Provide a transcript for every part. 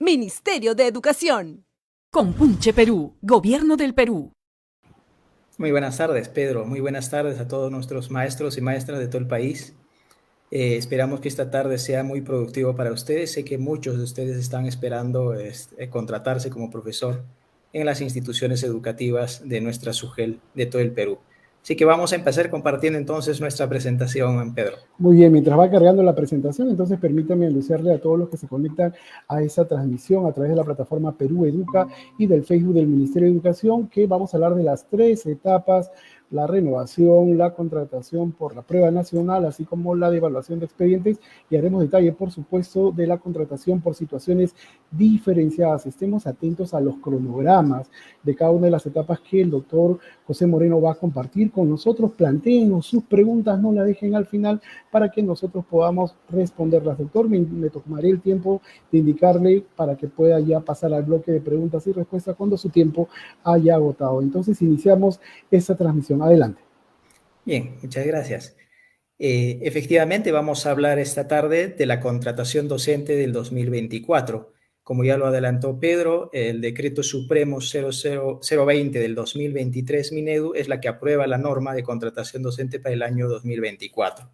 Ministerio de Educación. Compunche Perú, Gobierno del Perú. Muy buenas tardes, Pedro. Muy buenas tardes a todos nuestros maestros y maestras de todo el país. Esperamos que esta tarde sea muy productivo para ustedes. Sé que muchos de ustedes están esperando contratarse como profesor en las instituciones educativas de nuestra SUGEL de todo el Perú. Así que vamos a empezar compartiendo entonces nuestra presentación, Pedro. Muy bien, mientras va cargando la presentación, entonces permítame anunciarle a todos los que se conectan a esta transmisión a través de la plataforma Perú Educa y del Facebook del Ministerio de Educación que vamos a hablar de las 3 etapas: la renovación, la contratación por la prueba nacional, así como la de evaluación de expedientes, y haremos detalle, por supuesto, de la contratación por situaciones diferenciadas. Estemos atentos a los cronogramas de cada una de las etapas que el doctor José Moreno va a compartir con nosotros. Plantéenos sus preguntas, no la dejen al final para que nosotros podamos responderlas. Doctor, me tomaré el tiempo de indicarle para que pueda ya pasar al bloque de preguntas y respuestas cuando su tiempo haya agotado. Entonces, iniciamos esta transmisión. Adelante. Bien, muchas gracias. Efectivamente, vamos a hablar esta tarde de la contratación docente del 2024. Como ya lo adelantó Pedro, el Decreto Supremo 020 del 2023, Minedu, es la que aprueba la norma de contratación docente para el año 2024.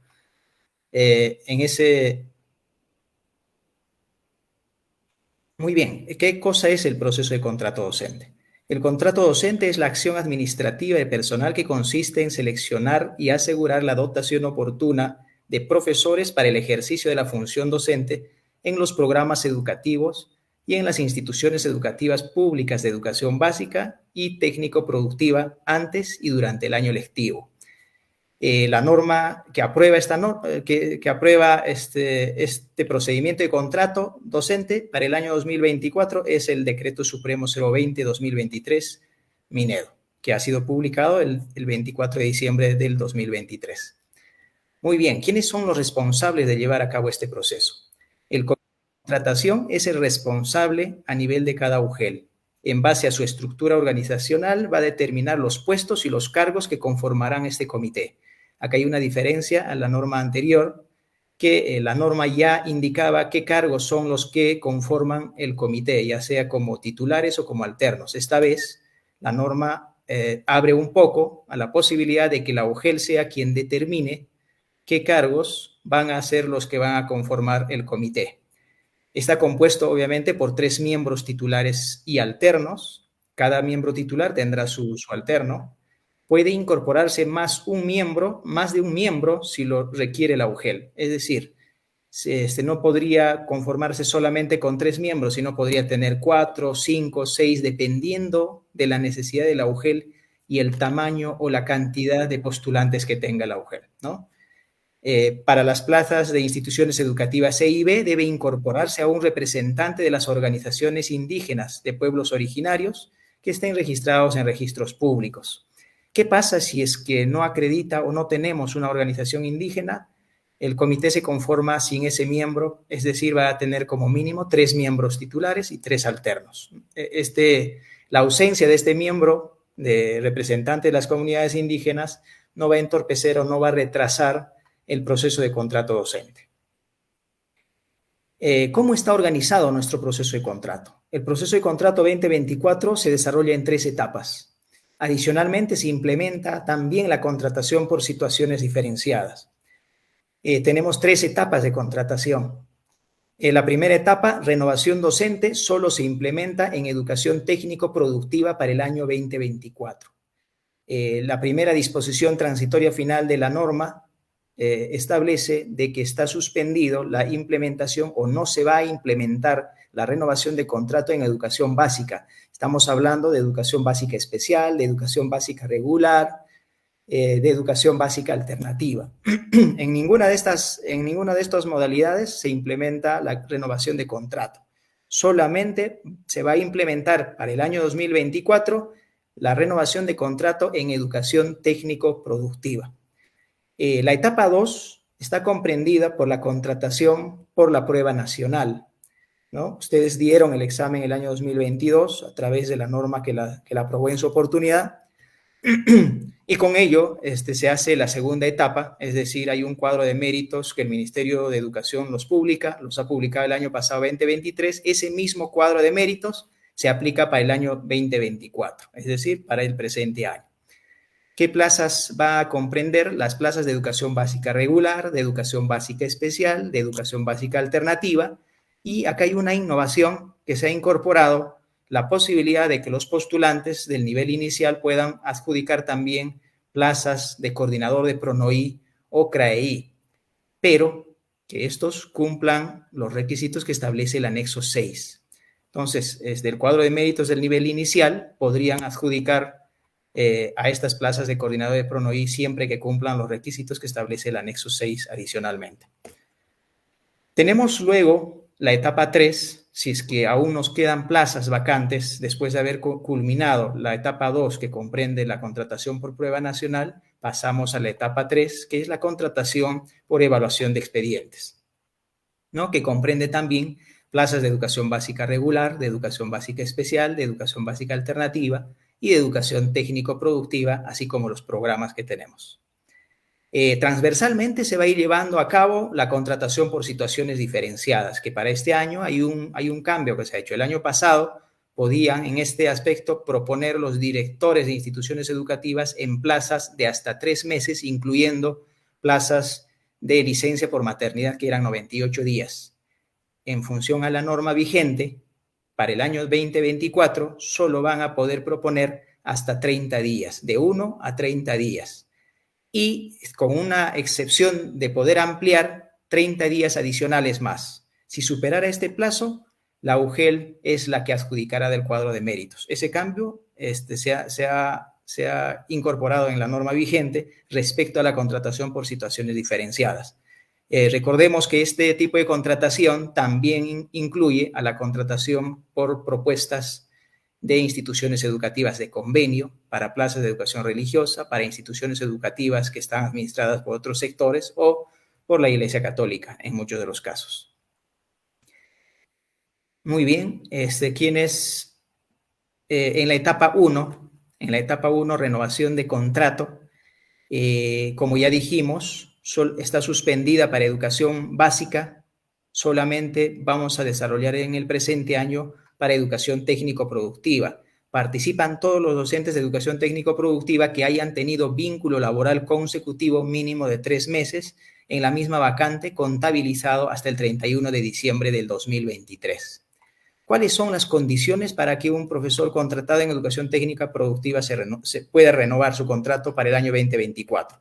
Muy bien, ¿qué cosa es el proceso de contrato docente? El contrato docente es la acción administrativa de personal que consiste en seleccionar y asegurar la dotación oportuna de profesores para el ejercicio de la función docente en los programas educativos y en las instituciones educativas públicas de educación básica y técnico-productiva antes y durante el año lectivo. La norma que aprueba, este procedimiento de contrato docente para el año 2024 es el Decreto Supremo 020-2023 Minedo, que ha sido publicado el 24 de diciembre del 2023. Muy bien, ¿quiénes son los responsables de llevar a cabo este proceso? El comité de contratación es el responsable a nivel de cada UGEL. En base a su estructura organizacional va a determinar los puestos y los cargos que conformarán este comité. Acá hay una diferencia a la norma anterior, que la norma ya indicaba qué cargos son los que conforman el comité, ya sea como titulares o como alternos. Esta vez la norma abre un poco a la posibilidad de que la UGEL sea quien determine qué cargos van a ser los que van a conformar el comité. Está compuesto obviamente por 3 miembros titulares y alternos. Cada miembro titular tendrá su alterno. Puede incorporarse más de un miembro si lo requiere la UGEL. Es decir, no podría conformarse solamente con 3 miembros, sino podría tener 4, 5, 6, dependiendo de la necesidad de la UGEL y el tamaño o la cantidad de postulantes que tenga la UGEL, ¿no? Para las plazas de instituciones educativas E y B debe incorporarse a un representante de las organizaciones indígenas de pueblos originarios que estén registrados en registros públicos. ¿Qué pasa si es que no acredita o no tenemos una organización indígena? El comité se conforma sin ese miembro, es decir, va a tener como mínimo 3 miembros titulares y 3 alternos. La ausencia de este miembro de representante de las comunidades indígenas no va a entorpecer o no va a retrasar el proceso de contrato docente. ¿Cómo está organizado nuestro proceso de contrato? El proceso de contrato 2024 se desarrolla en 3 etapas. Adicionalmente, se implementa también la contratación por situaciones diferenciadas. Tenemos 3 etapas de contratación. La primera etapa, renovación docente, solo se implementa en educación técnico-productiva para el año 2024. La primera disposición transitoria final de la norma establece de que está suspendido la implementación o no se va a implementar la renovación de contrato en educación básica. Estamos hablando de educación básica especial, de educación básica regular, de educación básica alternativa. En ninguna de estas modalidades se implementa la renovación de contrato. Solamente se va a implementar para el año 2024 la renovación de contrato en educación técnico-productiva. La etapa 2 está comprendida por la contratación por la prueba nacional, ¿no? Ustedes dieron el examen el año 2022 a través de la norma que la aprobó en su oportunidad Y con ello se hace la segunda etapa, es decir, hay un cuadro de méritos que el Ministerio de Educación los ha publicado el año pasado 2023. Ese mismo cuadro de méritos se aplica para el año 2024, es decir, para el presente año. ¿Qué plazas va a comprender? Las plazas de educación básica regular, de educación básica especial, de educación básica alternativa. Y acá hay una innovación que se ha incorporado, la posibilidad de que los postulantes del nivel inicial puedan adjudicar también plazas de coordinador de PRONOI o CRAEI, pero que estos cumplan los requisitos que establece el anexo 6. Entonces, desde el cuadro de méritos del nivel inicial, podrían adjudicar a estas plazas de coordinador de PRONOI siempre que cumplan los requisitos que establece el anexo 6 adicionalmente. Tenemos luego la etapa 3, si es que aún nos quedan plazas vacantes después de haber culminado la etapa 2, que comprende la contratación por prueba nacional, pasamos a la etapa 3, que es la contratación por evaluación de expedientes, ¿no? Que comprende también plazas de educación básica regular, de educación básica especial, de educación básica alternativa y de educación técnico-productiva, así como los programas que tenemos. Transversalmente se va a ir llevando a cabo la contratación por situaciones diferenciadas, que para este año hay un cambio que se ha hecho. El año pasado podían en este aspecto proponer los directores de instituciones educativas en plazas de hasta 3 meses, incluyendo plazas de licencia por maternidad, que eran 98 días. En función a la norma vigente, para el año 2024 solo van a poder proponer hasta 30 días, de 1 a 30 días. Y con una excepción de poder ampliar 30 días adicionales más. Si superara este plazo, la UGEL es la que adjudicará del cuadro de méritos. Ese cambio se ha incorporado en la norma vigente respecto a la contratación por situaciones diferenciadas. Recordemos que este tipo de contratación también incluye a la contratación por propuestas de instituciones educativas de convenio para plazas de educación religiosa, para instituciones educativas que están administradas por otros sectores o por la Iglesia Católica en muchos de los casos. Muy bien, quienes en la etapa 1, renovación de contrato, como ya dijimos, está suspendida para educación básica, solamente vamos a desarrollar en el presente año para educación técnico-productiva. Participan todos los docentes de educación técnico-productiva que hayan tenido vínculo laboral consecutivo mínimo de 3 meses en la misma vacante contabilizado hasta el 31 de diciembre del 2023. ¿Cuáles son las condiciones para que un profesor contratado en educación técnica productiva se pueda renovar su contrato para el año 2024?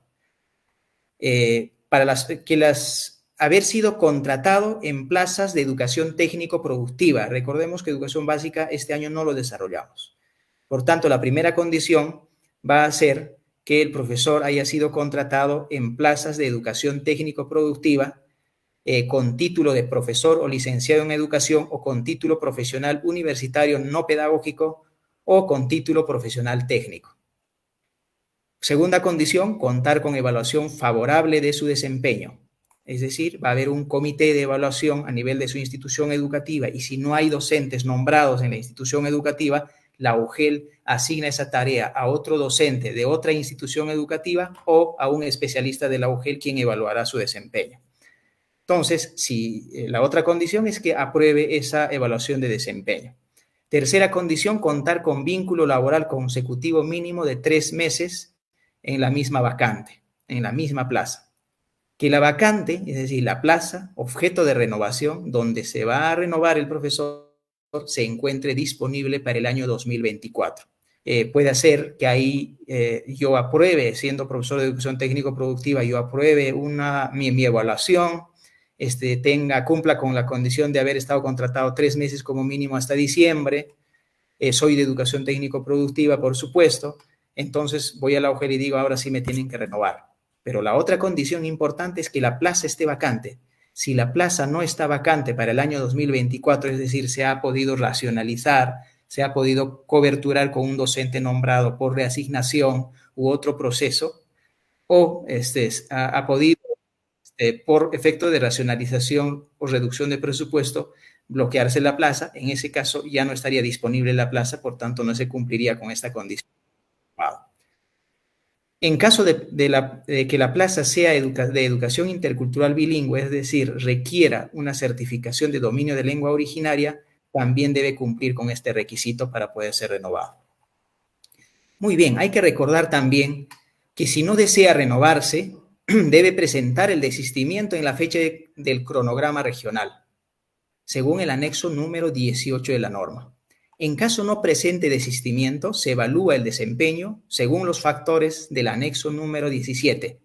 Haber sido contratado en plazas de educación técnico-productiva. Recordemos que educación básica este año no lo desarrollamos. Por tanto, la primera condición va a ser que el profesor haya sido contratado en plazas de educación técnico-productiva con título de profesor o licenciado en educación o con título profesional universitario no pedagógico o con título profesional técnico. Segunda condición, contar con evaluación favorable de su desempeño. Es decir, va a haber un comité de evaluación a nivel de su institución educativa y si no hay docentes nombrados en la institución educativa, la UGEL asigna esa tarea a otro docente de otra institución educativa o a un especialista de la UGEL quien evaluará su desempeño. Entonces, la otra condición es que apruebe esa evaluación de desempeño. Tercera condición, contar con vínculo laboral consecutivo mínimo de 3 meses en la misma vacante, en la misma plaza. Que la vacante, es decir, la plaza, objeto de renovación, donde se va a renovar el profesor, se encuentre disponible para el año 2024. Puede ser que ahí yo apruebe, siendo profesor de educación técnico-productiva, yo apruebe mi evaluación, cumpla con la condición de haber estado contratado 3 meses como mínimo hasta diciembre, soy de educación técnico-productiva, por supuesto, entonces voy a la UGEL y digo, ahora sí me tienen que renovar. Pero la otra condición importante es que la plaza esté vacante. Si la plaza no está vacante para el año 2024, es decir, se ha podido racionalizar, se ha podido coberturar con un docente nombrado por reasignación u otro proceso, o ha podido, por efecto de racionalización o reducción de presupuesto, bloquearse la plaza, en ese caso ya no estaría disponible la plaza, por tanto no se cumpliría con esta condición. Wow. En caso de que la plaza sea de educación intercultural bilingüe, es decir, requiera una certificación de dominio de lengua originaria, también debe cumplir con este requisito para poder ser renovado. Muy bien, hay que recordar también que si no desea renovarse, debe presentar el desistimiento en la fecha del cronograma regional, según el anexo número 18 de la norma. En caso no presente desistimiento, se evalúa el desempeño según los factores del anexo número 17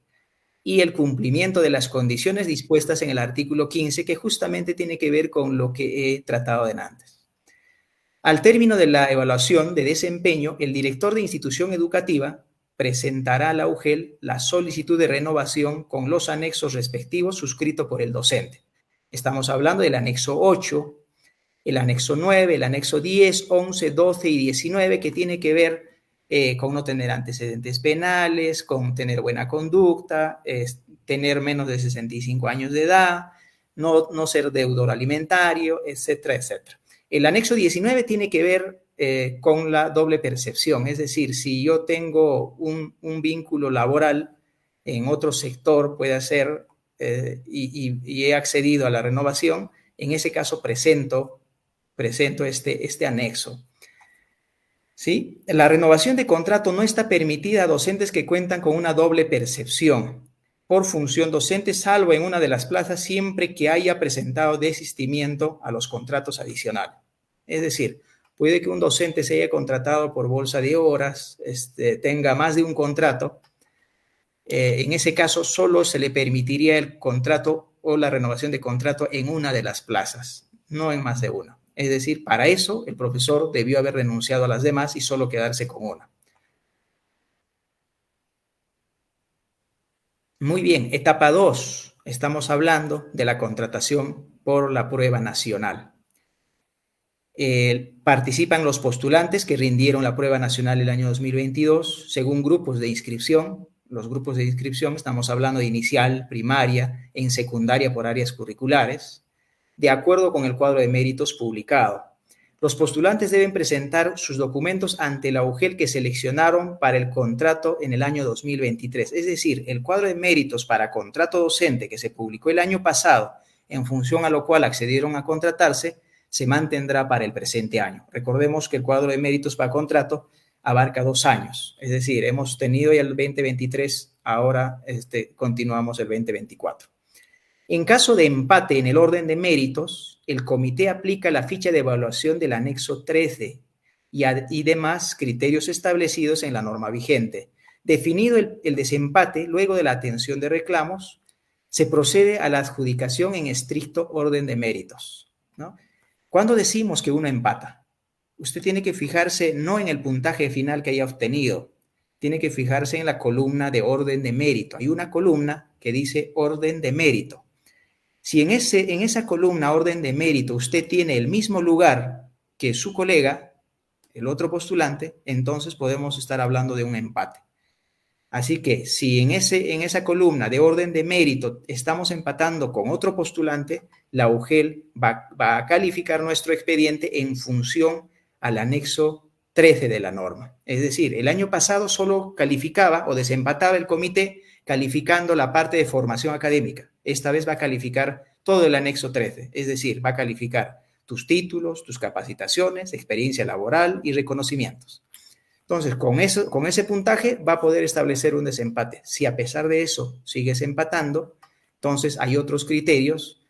y el cumplimiento de las condiciones dispuestas en el artículo 15, que justamente tiene que ver con lo que he tratado de antes. Al término de la evaluación de desempeño, el director de institución educativa presentará a la UGEL la solicitud de renovación con los anexos respectivos suscrito por el docente. Estamos hablando del anexo 8, el anexo 9, el anexo 10, 11, 12 y 19, que tiene que ver con no tener antecedentes penales, con tener buena conducta, tener menos de 65 años de edad, no ser deudor alimentario, etcétera, etcétera. El anexo 19 tiene que ver con la doble percepción, es decir, si yo tengo un vínculo laboral en otro sector, puede ser, y he accedido a la renovación, en ese caso presento este anexo. ¿Sí? La renovación de contrato no está permitida a docentes que cuentan con una doble percepción por función docente, salvo en una de las plazas, siempre que haya presentado desistimiento a los contratos adicionales. Es decir, puede que un docente se haya contratado por bolsa de horas, tenga más de un contrato. En ese caso, solo se le permitiría el contrato o la renovación de contrato en una de las plazas, no en más de una. Es decir, para eso el profesor debió haber renunciado a las demás y solo quedarse con una. Muy bien, etapa 2. Estamos hablando de la contratación por la prueba nacional. Participan los postulantes que rindieron la prueba nacional el año 2022 según grupos de inscripción. Los grupos de inscripción estamos hablando de inicial, primaria, en secundaria por áreas curriculares, de acuerdo con el cuadro de méritos publicado. Los postulantes deben presentar sus documentos ante la UGEL que seleccionaron para el contrato en el año 2023. Es decir, el cuadro de méritos para contrato docente que se publicó el año pasado, en función a lo cual accedieron a contratarse, se mantendrá para el presente año. Recordemos que el cuadro de méritos para contrato abarca 2 años. Es decir, hemos tenido ya el 2023, ahora continuamos el 2024. En caso de empate en el orden de méritos, el comité aplica la ficha de evaluación del anexo 13 y demás criterios establecidos en la norma vigente. Definido el desempate, luego de la atención de reclamos, se procede a la adjudicación en estricto orden de méritos, ¿no? ¿Cuándo decimos que uno empata? Usted tiene que fijarse no en el puntaje final que haya obtenido, tiene que fijarse en la columna de orden de mérito. Hay una columna que dice orden de mérito. Si en esa columna orden de mérito usted tiene el mismo lugar que su colega, el otro postulante, entonces podemos estar hablando de un empate. Así que si en esa columna de orden de mérito estamos empatando con otro postulante, la UGEL va a calificar nuestro expediente en función al anexo 13 de la norma. Es decir, el año pasado solo calificaba o desempataba el comité calificando la parte de formación académica. Esta vez va a calificar todo el anexo 13, es decir, va a calificar tus títulos, tus capacitaciones, experiencia laboral y reconocimientos. Entonces, con ese puntaje va a poder establecer un desempate. Si a pesar de eso sigues empatando, entonces hay otros criterios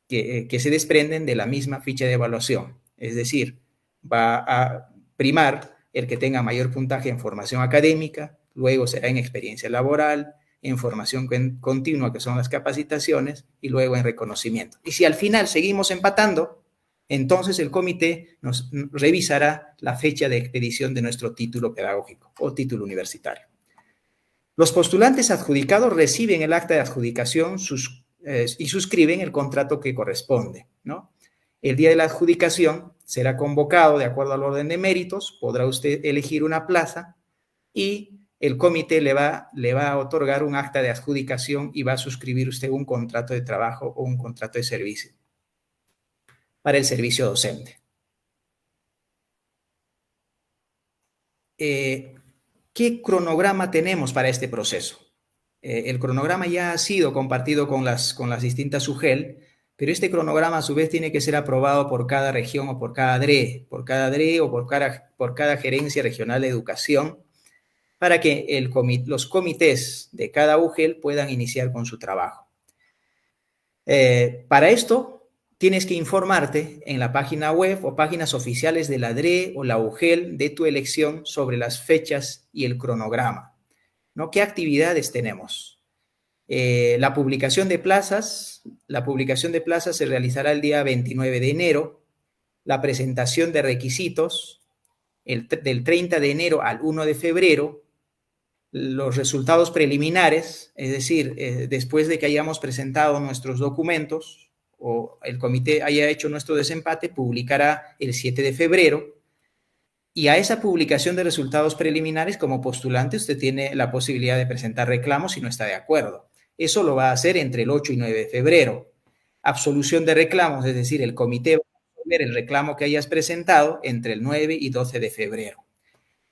que se desprenden de la misma ficha de evaluación. Es decir, va a primar el que tenga mayor puntaje en formación académica, luego será en experiencia laboral, en formación continua, que son las capacitaciones, y luego en reconocimiento. Y si al final seguimos empatando, entonces el comité nos revisará la fecha de expedición de nuestro título pedagógico o título universitario. Los postulantes adjudicados reciben el acta de adjudicación y suscriben el contrato que corresponde, ¿no? El día de la adjudicación será convocado de acuerdo al orden de méritos, podrá usted elegir una plaza y el comité le va a otorgar un acta de adjudicación y va a suscribir usted un contrato de trabajo o un contrato de servicio para el servicio docente. ¿Qué ¿Qué cronograma tenemos para este proceso? El cronograma ya ha sido compartido con las distintas UGEL, pero este cronograma a su vez tiene que ser aprobado por cada región o por cada DRE, o por cada gerencia regional de educación, para que los comités de cada UGEL puedan iniciar con su trabajo. Para esto, tienes que informarte en la página web o páginas oficiales de la DRE o la UGEL de tu elección sobre las fechas y el cronograma, ¿no? ¿Qué actividades tenemos? La publicación de plazas se realizará el día 29 de enero, la presentación de requisitos del 30 de enero al 1 de febrero, los resultados preliminares, es decir, después de que hayamos presentado nuestros documentos o el comité haya hecho nuestro desempate, publicará el 7 de febrero. Y a esa publicación de resultados preliminares, como postulante, usted tiene la posibilidad de presentar reclamos si no está de acuerdo. Eso lo va a hacer entre el 8 y 9 de febrero. Absolución de reclamos, es decir, el comité va a resolver el reclamo que hayas presentado entre el 9 y 12 de febrero.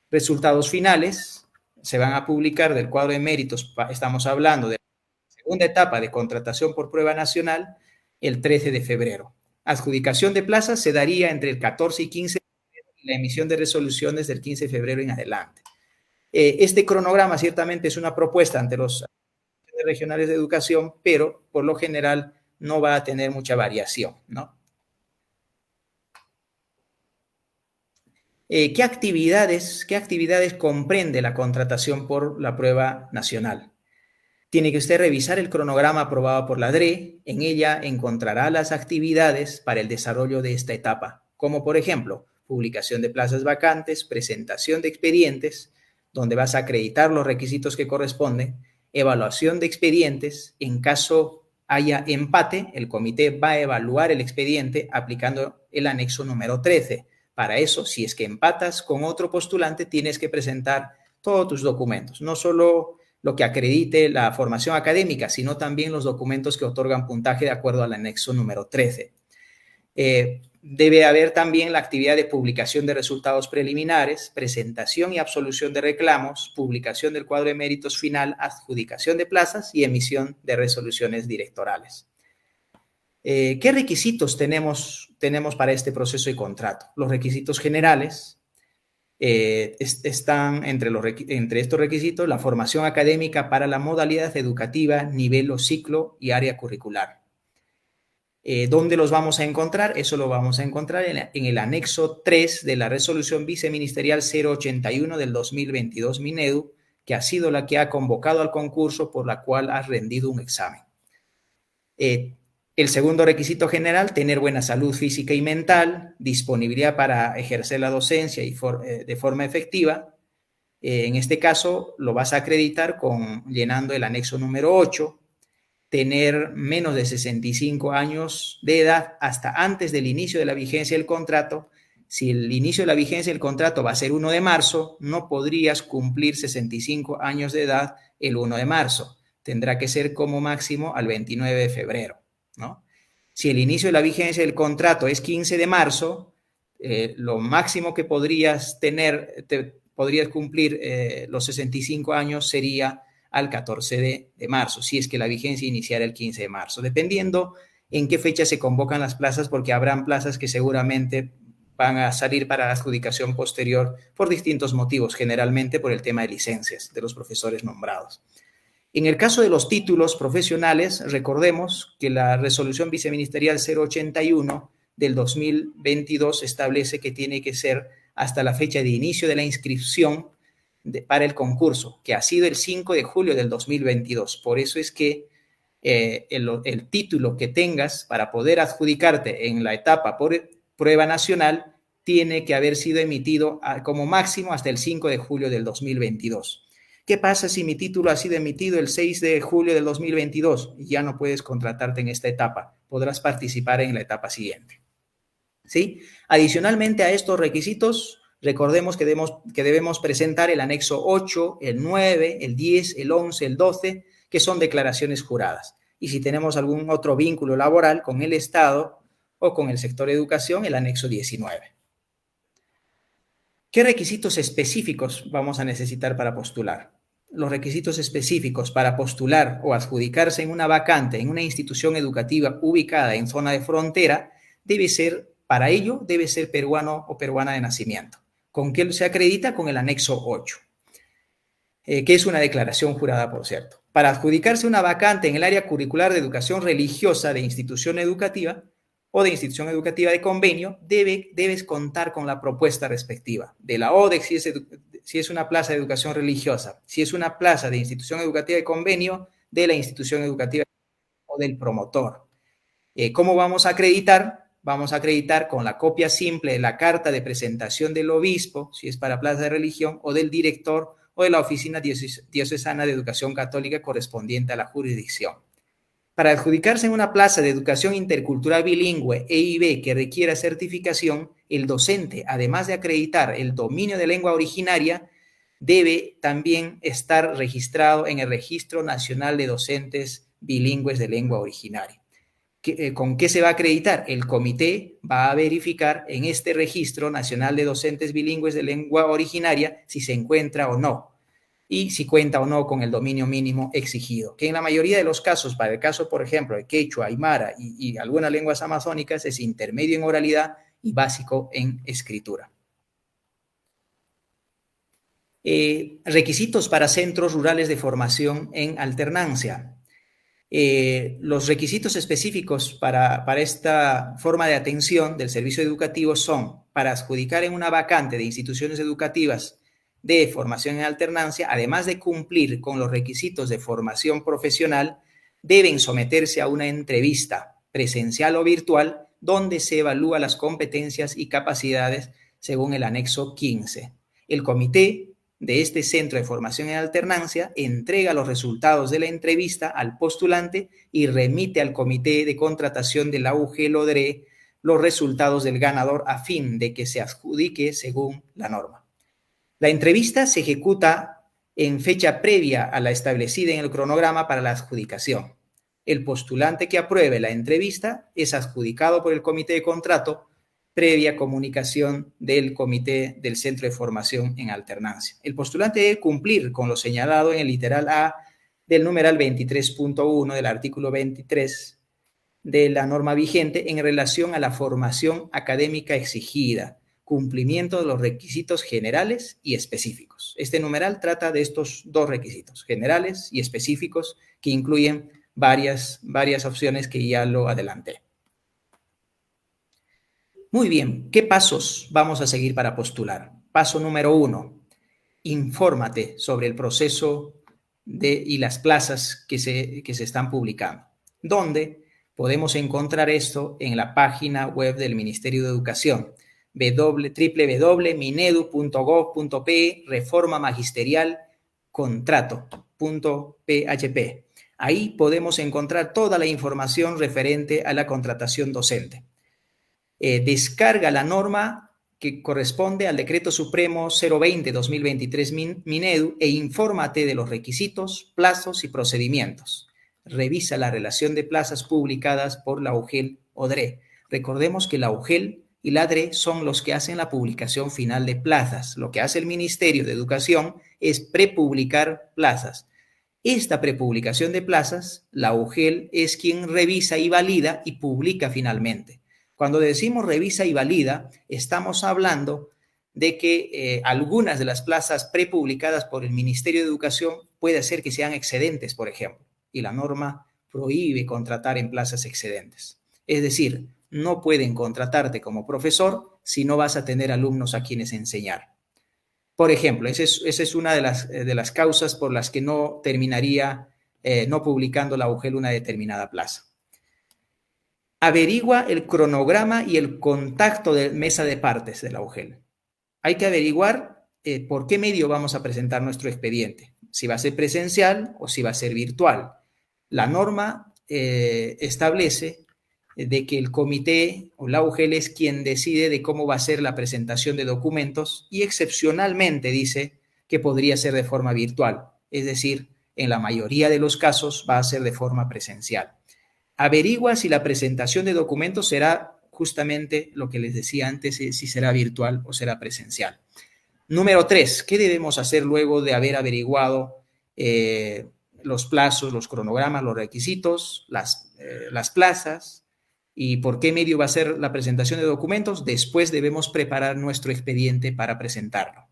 Resultados finales se van a publicar del cuadro de méritos, estamos hablando de la segunda etapa de contratación por prueba nacional, el 13 de febrero. Adjudicación de plazas se daría entre el 14 y 15 de febrero y la emisión de resoluciones del 15 de febrero en adelante. Este cronograma ciertamente es una propuesta ante los regionales de educación, pero por lo general no va a tener mucha variación, ¿no? ¿Qué actividades comprende la contratación por la prueba nacional? Tiene que usted revisar el cronograma aprobado por la DRE. En ella encontrará las actividades para el desarrollo de esta etapa, como por ejemplo, publicación de plazas vacantes, presentación de expedientes, donde vas a acreditar los requisitos que corresponden, evaluación de expedientes. En caso haya empate, el comité va a evaluar el expediente aplicando el anexo número 13. Para eso, si es que empatas con otro postulante, tienes que presentar todos tus documentos, no solo lo que acredite la formación académica, sino también los documentos que otorgan puntaje de acuerdo al anexo número 13. Debe haber también la actividad de publicación de resultados preliminares, presentación y absolución de reclamos, publicación del cuadro de méritos final, adjudicación de plazas y emisión de resoluciones directorales. ¿Qué requisitos tenemos para este proceso de contrato? Los requisitos generales están entre estos requisitos la formación académica para la modalidad educativa, nivel o ciclo y área curricular. ¿Dónde los vamos a encontrar? Eso lo vamos a encontrar en el anexo 3 de la resolución viceministerial 081 del 2022 Minedu, que ha sido la que ha convocado al concurso por la cual has rendido un examen. El segundo requisito general, tener buena salud física y mental, disponibilidad para ejercer la docencia de forma efectiva. En este caso, lo vas a acreditar llenando el anexo número 8, tener menos de 65 años de edad hasta antes del inicio de la vigencia del contrato. Si el inicio de la vigencia del contrato va a ser 1 de marzo, no podrías cumplir 65 años de edad el 1 de marzo. Tendrá que ser como máximo al 29 de febrero, ¿no? Si el inicio de la vigencia del contrato es 15 de marzo, lo máximo que podrías cumplir los 65 años sería al 14 de marzo, si es que la vigencia iniciara el 15 de marzo, dependiendo en qué fecha se convocan las plazas, porque habrán plazas que seguramente van a salir para la adjudicación posterior por distintos motivos, generalmente por el tema de licencias de los profesores nombrados. En el caso de los títulos profesionales, recordemos que la resolución viceministerial 081 del 2022 establece que tiene que ser hasta la fecha de inicio de la inscripción para el concurso, que ha sido el 5 de julio del 2022. Por eso es que el título que tengas para poder adjudicarte en la etapa por prueba nacional tiene que haber sido emitido como máximo hasta el 5 de julio del 2022. ¿Qué pasa si mi título ha sido emitido el 6 de julio del 2022? Ya no puedes contratarte en esta etapa, podrás participar en la etapa siguiente, ¿sí? Adicionalmente a estos requisitos, recordemos que debemos presentar el anexo 8, el 9, el 10, el 11, el 12, que son declaraciones juradas. Y si tenemos algún otro vínculo laboral con el Estado o con el sector de educación, el anexo 19. ¿Qué requisitos específicos vamos a necesitar para postular? Los requisitos específicos para postular o adjudicarse en una vacante en una institución educativa ubicada en zona de frontera para ello debe ser peruano o peruana de nacimiento. ¿Con qué se acredita? Con el anexo 8, que es una declaración jurada, por cierto. Para adjudicarse una vacante en el área curricular de educación religiosa de institución educativa o de institución educativa de convenio, debes contar con la propuesta respectiva de la ODEC si es una plaza de educación religiosa, si es una plaza de institución educativa de convenio, de la institución educativa o del promotor. ¿Cómo vamos a acreditar? Vamos a acreditar con la copia simple de la carta de presentación del obispo, si es para plaza de religión, o del director o de la oficina diocesana de educación católica correspondiente a la jurisdicción. Para adjudicarse en una plaza de educación intercultural bilingüe EIB que requiera certificación, el docente, además de acreditar el dominio de lengua originaria, debe también estar registrado en el Registro Nacional de Docentes Bilingües de Lengua Originaria. ¿Con qué se va a acreditar? El comité va a verificar en este Registro Nacional de Docentes Bilingües de Lengua Originaria si se encuentra o no, y si cuenta o no con el dominio mínimo exigido, que en la mayoría de los casos, para el caso, por ejemplo, de quechua, aymara y algunas lenguas amazónicas, es intermedio en oralidad y básico en escritura. Requisitos para centros rurales de formación en alternancia. Los requisitos específicos para esta forma de atención del servicio educativo son: para adjudicar en una vacante de instituciones educativas de formación en alternancia, además de cumplir con los requisitos de formación profesional, deben someterse a una entrevista presencial o virtual donde se evalúan las competencias y capacidades según el anexo 15. El comité de este centro de formación en alternancia entrega los resultados de la entrevista al postulante y remite al comité de contratación de la UGEL-ODRE los resultados del ganador a fin de que se adjudique según la norma. La entrevista se ejecuta en fecha previa a la establecida en el cronograma para la adjudicación. El postulante que apruebe la entrevista es adjudicado por el comité de contrato previa comunicación del comité del centro de formación en alternancia. El postulante debe cumplir con lo señalado en el literal A del numeral 23.1 del artículo 23 de la norma vigente en relación a la formación académica exigida, cumplimiento de los requisitos generales y específicos. Este numeral trata de estos dos requisitos, generales y específicos, que incluyen varias opciones que ya lo adelanté. Muy bien, ¿qué pasos vamos a seguir para postular? Paso número 1, infórmate sobre el proceso y las plazas que se están publicando. ¿Dónde podemos encontrar esto? En la página web del Ministerio de Educación, www.minedu.gov.pe, reforma magisterial contrato.php. Ahí podemos encontrar toda la información referente a la contratación docente. Descarga la norma que corresponde al Decreto Supremo 020-2023 Minedu e infórmate de los requisitos, plazos y procedimientos. Revisa la relación de plazas publicadas por la UGEL-ODRE. Recordemos que la UGEL y la ADRE son los que hacen la publicación final de plazas. Lo que hace el Ministerio de Educación es prepublicar plazas. Esta prepublicación de plazas, la UGEL es quien revisa y valida y publica finalmente. Cuando decimos revisa y valida, estamos hablando de que algunas de las plazas prepublicadas por el Ministerio de Educación puede ser que sean excedentes, por ejemplo, y la norma prohíbe contratar en plazas excedentes. Es decir, no pueden contratarte como profesor si no vas a tener alumnos a quienes enseñar. Por ejemplo, esa es una de las causas por las que no terminaría no publicando la UGEL una determinada plaza. Averigua el cronograma y el contacto de mesa de partes de la UGEL. Hay que averiguar por qué medio vamos a presentar nuestro expediente, si va a ser presencial o si va a ser virtual. La norma establece de que el comité o la UGEL es quien decide de cómo va a ser la presentación de documentos y excepcionalmente dice que podría ser de forma virtual, es decir, en la mayoría de los casos va a ser de forma presencial. Averigua si la presentación de documentos será justamente lo que les decía antes, si será virtual o será presencial. Número 3, ¿qué debemos hacer luego de haber averiguado los plazos, los cronogramas, los requisitos, las plazas y por qué medio va a ser la presentación de documentos? Después debemos preparar nuestro expediente para presentarlo.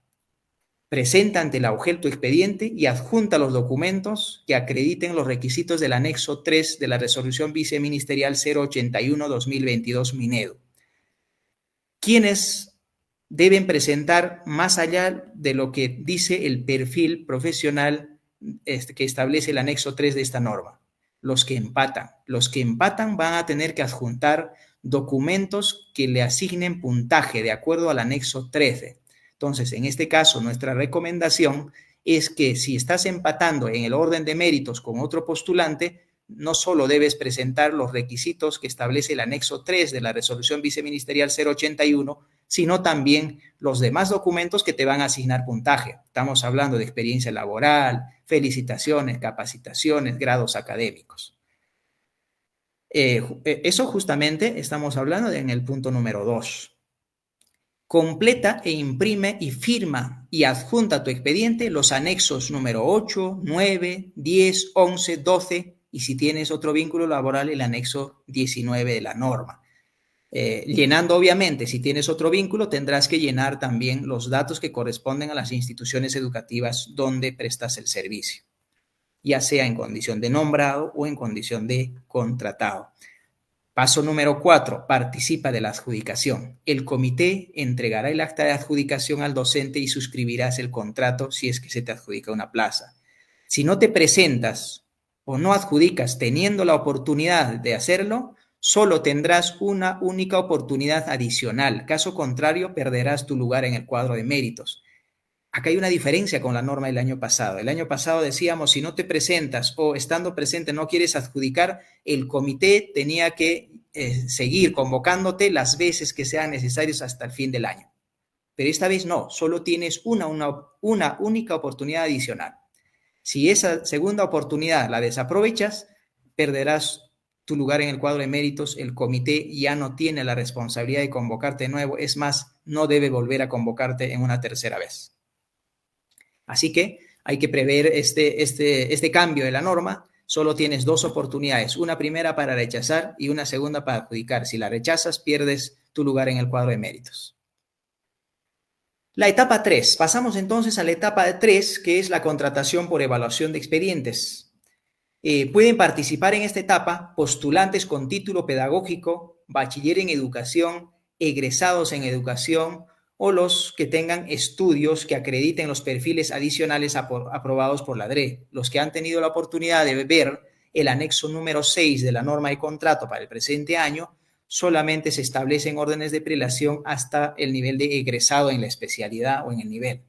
Presenta ante la UGEL tu expediente y adjunta los documentos que acrediten los requisitos del anexo 3 de la resolución viceministerial 081-2022 Minedo. ¿Quiénes deben presentar más allá de lo que dice el perfil profesional que establece el anexo 3 de esta norma? Los que empatan. Los que empatan van a tener que adjuntar documentos que le asignen puntaje de acuerdo al anexo 13. Entonces, en este caso, nuestra recomendación es que si estás empatando en el orden de méritos con otro postulante, no solo debes presentar los requisitos que establece el anexo 3 de la resolución viceministerial 081, sino también los demás documentos que te van a asignar puntaje. Estamos hablando de experiencia laboral, felicitaciones, capacitaciones, grados académicos. Eso justamente estamos hablando en el punto número 2. Completa e imprime y firma y adjunta a tu expediente los anexos número 8, 9, 10, 11, 12 y si tienes otro vínculo laboral, el anexo 19 de la norma. Llenando, obviamente, si tienes otro vínculo, tendrás que llenar también los datos que corresponden a las instituciones educativas donde prestas el servicio, ya sea en condición de nombrado o en condición de contratado. Paso número 4, participa de la adjudicación. El comité entregará el acta de adjudicación al docente y suscribirás el contrato si es que se te adjudica una plaza. Si no te presentas o no adjudicas teniendo la oportunidad de hacerlo, solo tendrás una única oportunidad adicional. Caso contrario, perderás tu lugar en el cuadro de méritos. Acá hay una diferencia con la norma del año pasado. El año pasado decíamos, si no te presentas o estando presente no quieres adjudicar, el comité tenía que seguir convocándote las veces que sean necesarias hasta el fin del año. Pero esta vez no, solo tienes una única oportunidad adicional. Si esa segunda oportunidad la desaprovechas, perderás tu lugar en el cuadro de méritos. El comité ya no tiene la responsabilidad de convocarte de nuevo. Es más, no debe volver a convocarte en una tercera vez. Así que hay que prever este cambio de la norma. Solo tienes dos oportunidades, una primera para rechazar y una segunda para adjudicar. Si la rechazas, pierdes tu lugar en el cuadro de méritos. La etapa 3. Pasamos entonces a la etapa 3, que es la contratación por evaluación de expedientes. Pueden participar en esta etapa postulantes con título pedagógico, bachiller en educación, egresados en educación, o los que tengan estudios que acrediten los perfiles adicionales aprobados por la DRE. Los que han tenido la oportunidad de ver el anexo número 6 de la norma de contrato para el presente año, solamente se establecen órdenes de prelación hasta el nivel de egresado en la especialidad o en el nivel.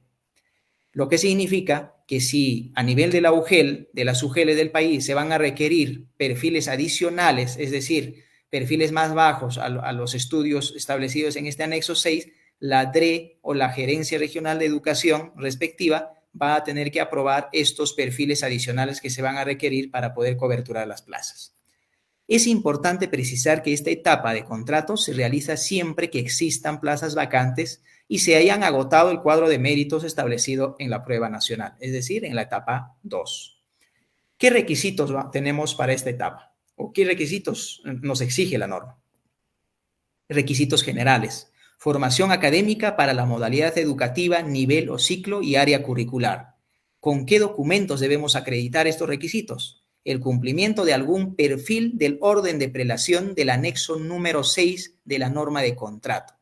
Lo que significa que si a nivel de la UGEL, de las UGELes del país, se van a requerir perfiles adicionales, es decir, perfiles más bajos a los estudios establecidos en este anexo 6, la DRE o la Gerencia Regional de Educación respectiva va a tener que aprobar estos perfiles adicionales que se van a requerir para poder coberturar las plazas. Es importante precisar que esta etapa de contrato se realiza siempre que existan plazas vacantes y se hayan agotado el cuadro de méritos establecido en la prueba nacional, es decir, en la etapa 2. ¿Qué requisitos tenemos para esta etapa? ¿O qué requisitos nos exige la norma? Requisitos generales. Formación académica para la modalidad educativa, nivel o ciclo y área curricular. ¿Con qué documentos debemos acreditar estos requisitos? El cumplimiento de algún perfil del orden de prelación del anexo número 6 de la norma de contrato.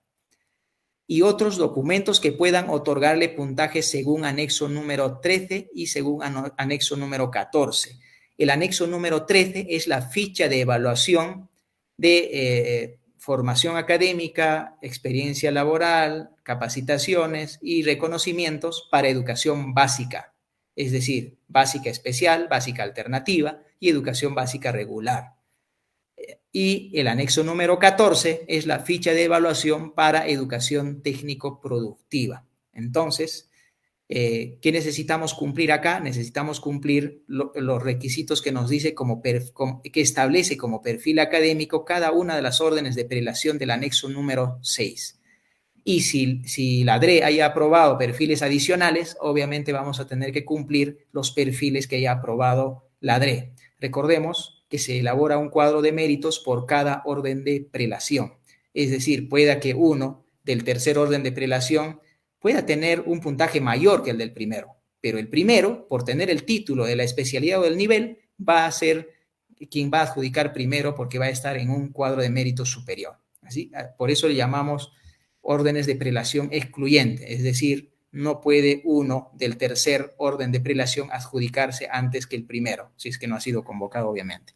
Y otros documentos que puedan otorgarle puntaje según anexo número 13 y según anexo número 14. El anexo número 13 es la ficha de evaluación de formación académica, experiencia laboral, capacitaciones y reconocimientos para educación básica, es decir, básica especial, básica alternativa y educación básica regular. Y el anexo número 14 es la ficha de evaluación para educación técnico-productiva. Entonces, ¿qué necesitamos cumplir acá? Necesitamos cumplir los requisitos que nos dice que establece como perfil académico cada una de las órdenes de prelación del anexo número 6. Y si la DRE haya aprobado perfiles adicionales, obviamente vamos a tener que cumplir los perfiles que haya aprobado la DRE. Recordemos que se elabora un cuadro de méritos por cada orden de prelación. Es decir, pueda que uno del tercer orden de prelación pueda tener un puntaje mayor que el del primero, pero el primero, por tener el título de la especialidad o del nivel, va a ser quien va a adjudicar primero porque va a estar en un cuadro de méritos superior. ¿Así? Por eso le llamamos órdenes de prelación excluyente, es decir, no puede uno del tercer orden de prelación adjudicarse antes que el primero, si es que no ha sido convocado, obviamente.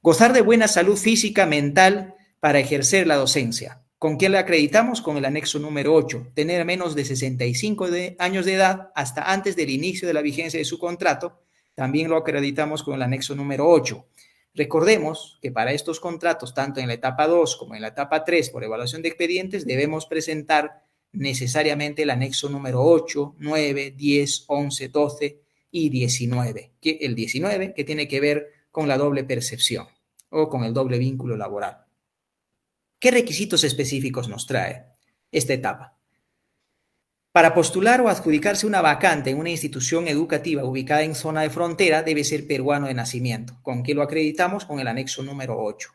Gozar de buena salud física, mental para ejercer la docencia. ¿Con qué la acreditamos? Con el anexo número 8. Tener menos de 65 años de edad hasta antes del inicio de la vigencia de su contrato. También lo acreditamos con el anexo número 8. Recordemos que para estos contratos, tanto en la etapa 2 como en la etapa 3 por evaluación de expedientes, debemos presentar necesariamente el anexo número 8, 9, 10, 11, 12 y 19. El 19 que tiene que ver con la doble percepción o con el doble vínculo laboral. ¿Qué requisitos específicos nos trae esta etapa? Para postular o adjudicarse una vacante en una institución educativa ubicada en zona de frontera, debe ser peruano de nacimiento. ¿Con qué lo acreditamos? Con el anexo número 8.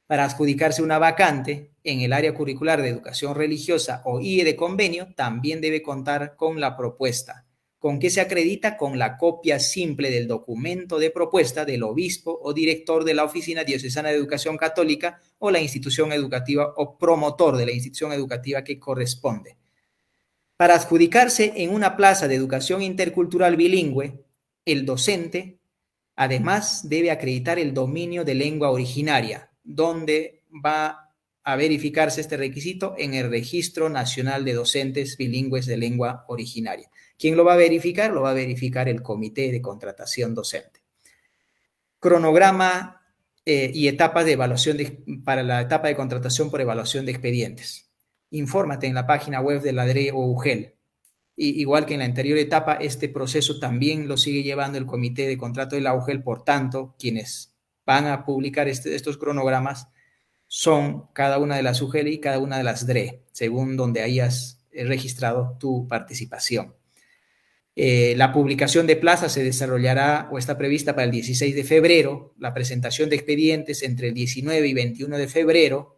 Para adjudicarse una vacante en el área curricular de educación religiosa o IE de convenio, también debe contar con la propuesta. ¿Con qué se acredita? Con la copia simple del documento de propuesta del obispo o director de la Oficina Diocesana de Educación Católica o la institución educativa o promotor de la institución educativa que corresponde. Para adjudicarse en una plaza de educación intercultural bilingüe, el docente además debe acreditar el dominio de lengua originaria, donde va a verificarse este requisito en el Registro Nacional de Docentes Bilingües de Lengua Originaria. ¿Quién lo va a verificar? Lo va a verificar el Comité de Contratación Docente. Cronograma y etapas de evaluación para la etapa de contratación por evaluación de expedientes. Infórmate en la página web de la DRE o UGEL. Igual que en la anterior etapa, este proceso también lo sigue llevando el Comité de Contrato de la UGEL. Por tanto, quienes van a publicar estos cronogramas son cada una de las UGEL y cada una de las DRE, según donde hayas registrado tu participación. La publicación de plazas se desarrollará o está prevista para el 16 de febrero, la presentación de expedientes entre el 19 y 21 de febrero,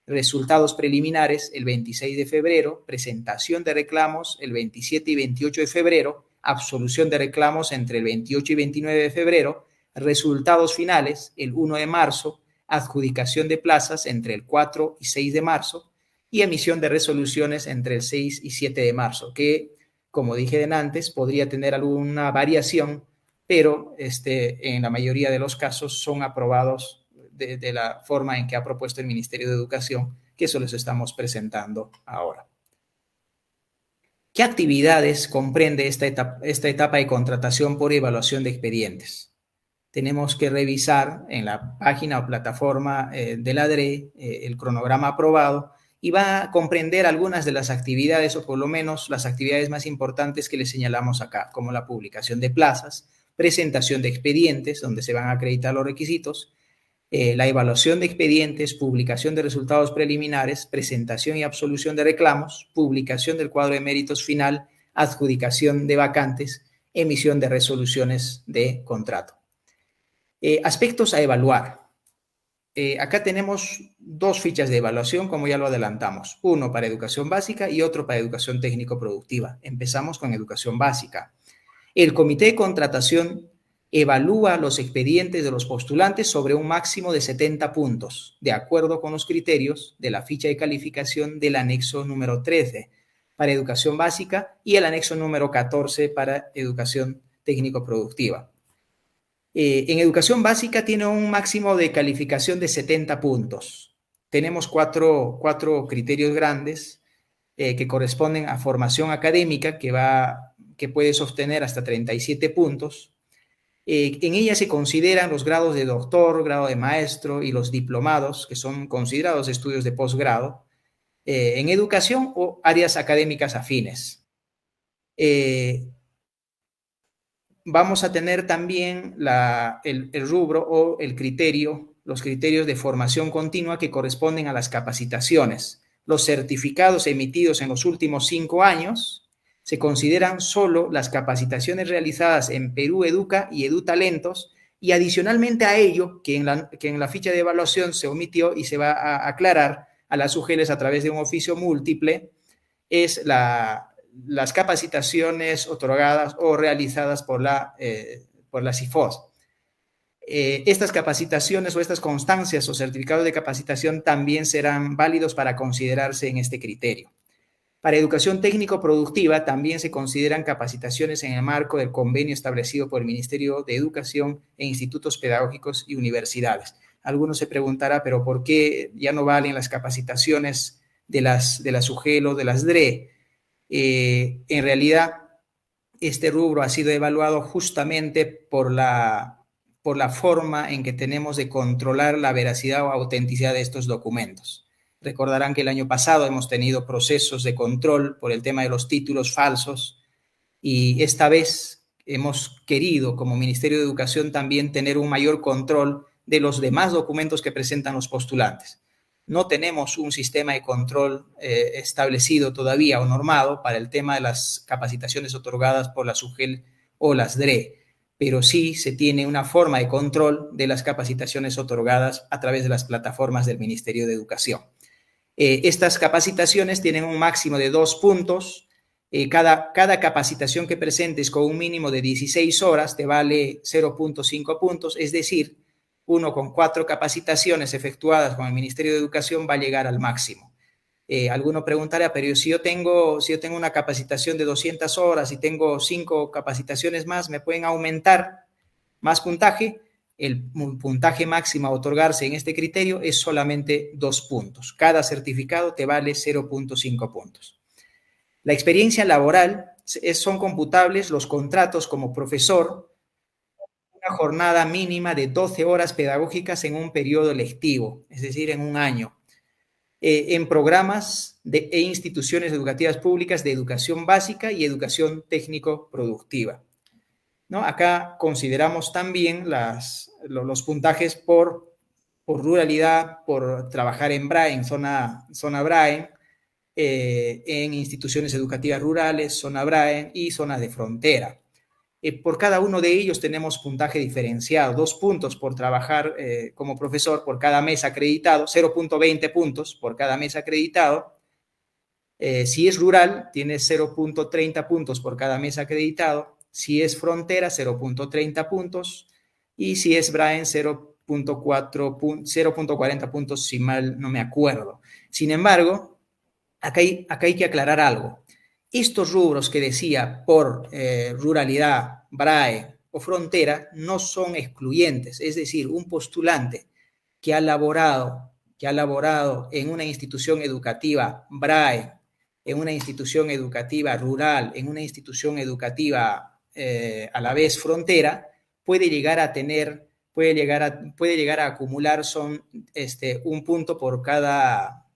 resultados preliminares el 26 de febrero, presentación de reclamos el 27 y 28 de febrero, absolución de reclamos entre el 28 y 29 de febrero, resultados finales el 1 de marzo, adjudicación de plazas entre el 4 y 6 de marzo y emisión de resoluciones entre el 6 y 7 de marzo, que, como dije antes, podría tener alguna variación, pero en la mayoría de los casos son aprobados de la forma en que ha propuesto el Ministerio de Educación, que eso les estamos presentando ahora. ¿Qué actividades comprende esta etapa de contratación por evaluación de expedientes? Tenemos que revisar en la página o plataforma de la DRE el cronograma aprobado y va a comprender algunas de las actividades, o por lo menos las actividades más importantes que les señalamos acá, como la publicación de plazas, presentación de expedientes, donde se van a acreditar los requisitos, la evaluación de expedientes, publicación de resultados preliminares, presentación y absolución de reclamos, publicación del cuadro de méritos final, adjudicación de vacantes, emisión de resoluciones de contrato. Aspectos a evaluar. Acá tenemos dos fichas de evaluación, como ya lo adelantamos. Uno para educación básica y otro para educación técnico-productiva. Empezamos con educación básica. El comité de contratación evalúa los expedientes de los postulantes sobre un máximo de 70 puntos, de acuerdo con los criterios de la ficha de calificación del anexo número 13 para educación básica y el anexo número 14 para educación técnico-productiva. En educación básica tiene un máximo de calificación de 70 puntos. Tenemos cuatro criterios grandes que corresponden a formación académica que puede sostener hasta 37 puntos. En ella se consideran los grados de doctor, grado de maestro y los diplomados, que son considerados estudios de posgrado, en educación o áreas académicas afines. Vamos a tener también el rubro o los criterios de formación continua que corresponden a las capacitaciones. los certificados emitidos en los últimos 5 años, se consideran solo las capacitaciones realizadas en Perú Educa y EduTalentos, y adicionalmente a ello, que en la ficha de evaluación se omitió y se va a aclarar a las UGELs a través de un oficio múltiple, es las capacitaciones otorgadas o realizadas por la CIFOS. Estas capacitaciones o estas constancias o certificados de capacitación también serán válidos para considerarse en este criterio. Para educación técnico-productiva también se consideran capacitaciones en el marco del convenio establecido por el Ministerio de Educación e institutos pedagógicos y universidades. Algunos se preguntará, ¿pero por qué ya no valen las capacitaciones de las UGEL o de las DRE? En realidad, este rubro ha sido evaluado justamente por la forma en que tenemos de controlar la veracidad o autenticidad de estos documentos. Recordarán que el año pasado hemos tenido procesos de control por el tema de los títulos falsos, y esta vez hemos querido, como Ministerio de Educación, también tener un mayor control de los demás documentos que presentan los postulantes. No tenemos un sistema de control establecido todavía o normado para el tema de las capacitaciones otorgadas por las UGEL o las DRE, pero sí se tiene una forma de control de las capacitaciones otorgadas a través de las plataformas del Ministerio de Educación. Estas capacitaciones tienen un máximo de 2 puntos. Cada capacitación que presentes con un mínimo de 16 horas te vale 0.5 puntos, es decir, uno con 4 capacitaciones efectuadas con el Ministerio de Educación va a llegar al máximo. Alguno preguntará, pero si yo tengo una capacitación de 200 horas y tengo 5 capacitaciones más, ¿me pueden aumentar más puntaje? El puntaje máximo a otorgarse en este criterio es solamente 2 puntos. Cada certificado te vale 0.5 puntos. La experiencia laboral son computables los contratos como profesor, una jornada mínima de 12 horas pedagógicas en un periodo lectivo, es decir, en un año, en programas e instituciones educativas públicas de educación básica y educación técnico-productiva, ¿no? Acá consideramos también los puntajes por ruralidad, por trabajar en BRAE, en zona BRAE, en instituciones educativas rurales, zona BRAE y zonas de frontera. Por cada uno de ellos tenemos puntaje diferenciado, 2 puntos por trabajar como profesor por cada mes acreditado, 0.20 puntos por cada mes acreditado. Si es rural, tienes 0.30 puntos por cada mes acreditado. Si es frontera, 0.30 puntos. Y si es BRAE, 0.40 puntos, si mal no me acuerdo. Sin embargo, acá hay que aclarar algo. Estos rubros que decía por ruralidad, BRAE o frontera no son excluyentes. Es decir, un postulante que ha laborado en una institución educativa BRAE, en una institución educativa rural, en una institución educativa a la vez frontera, puede llegar a acumular un punto por cada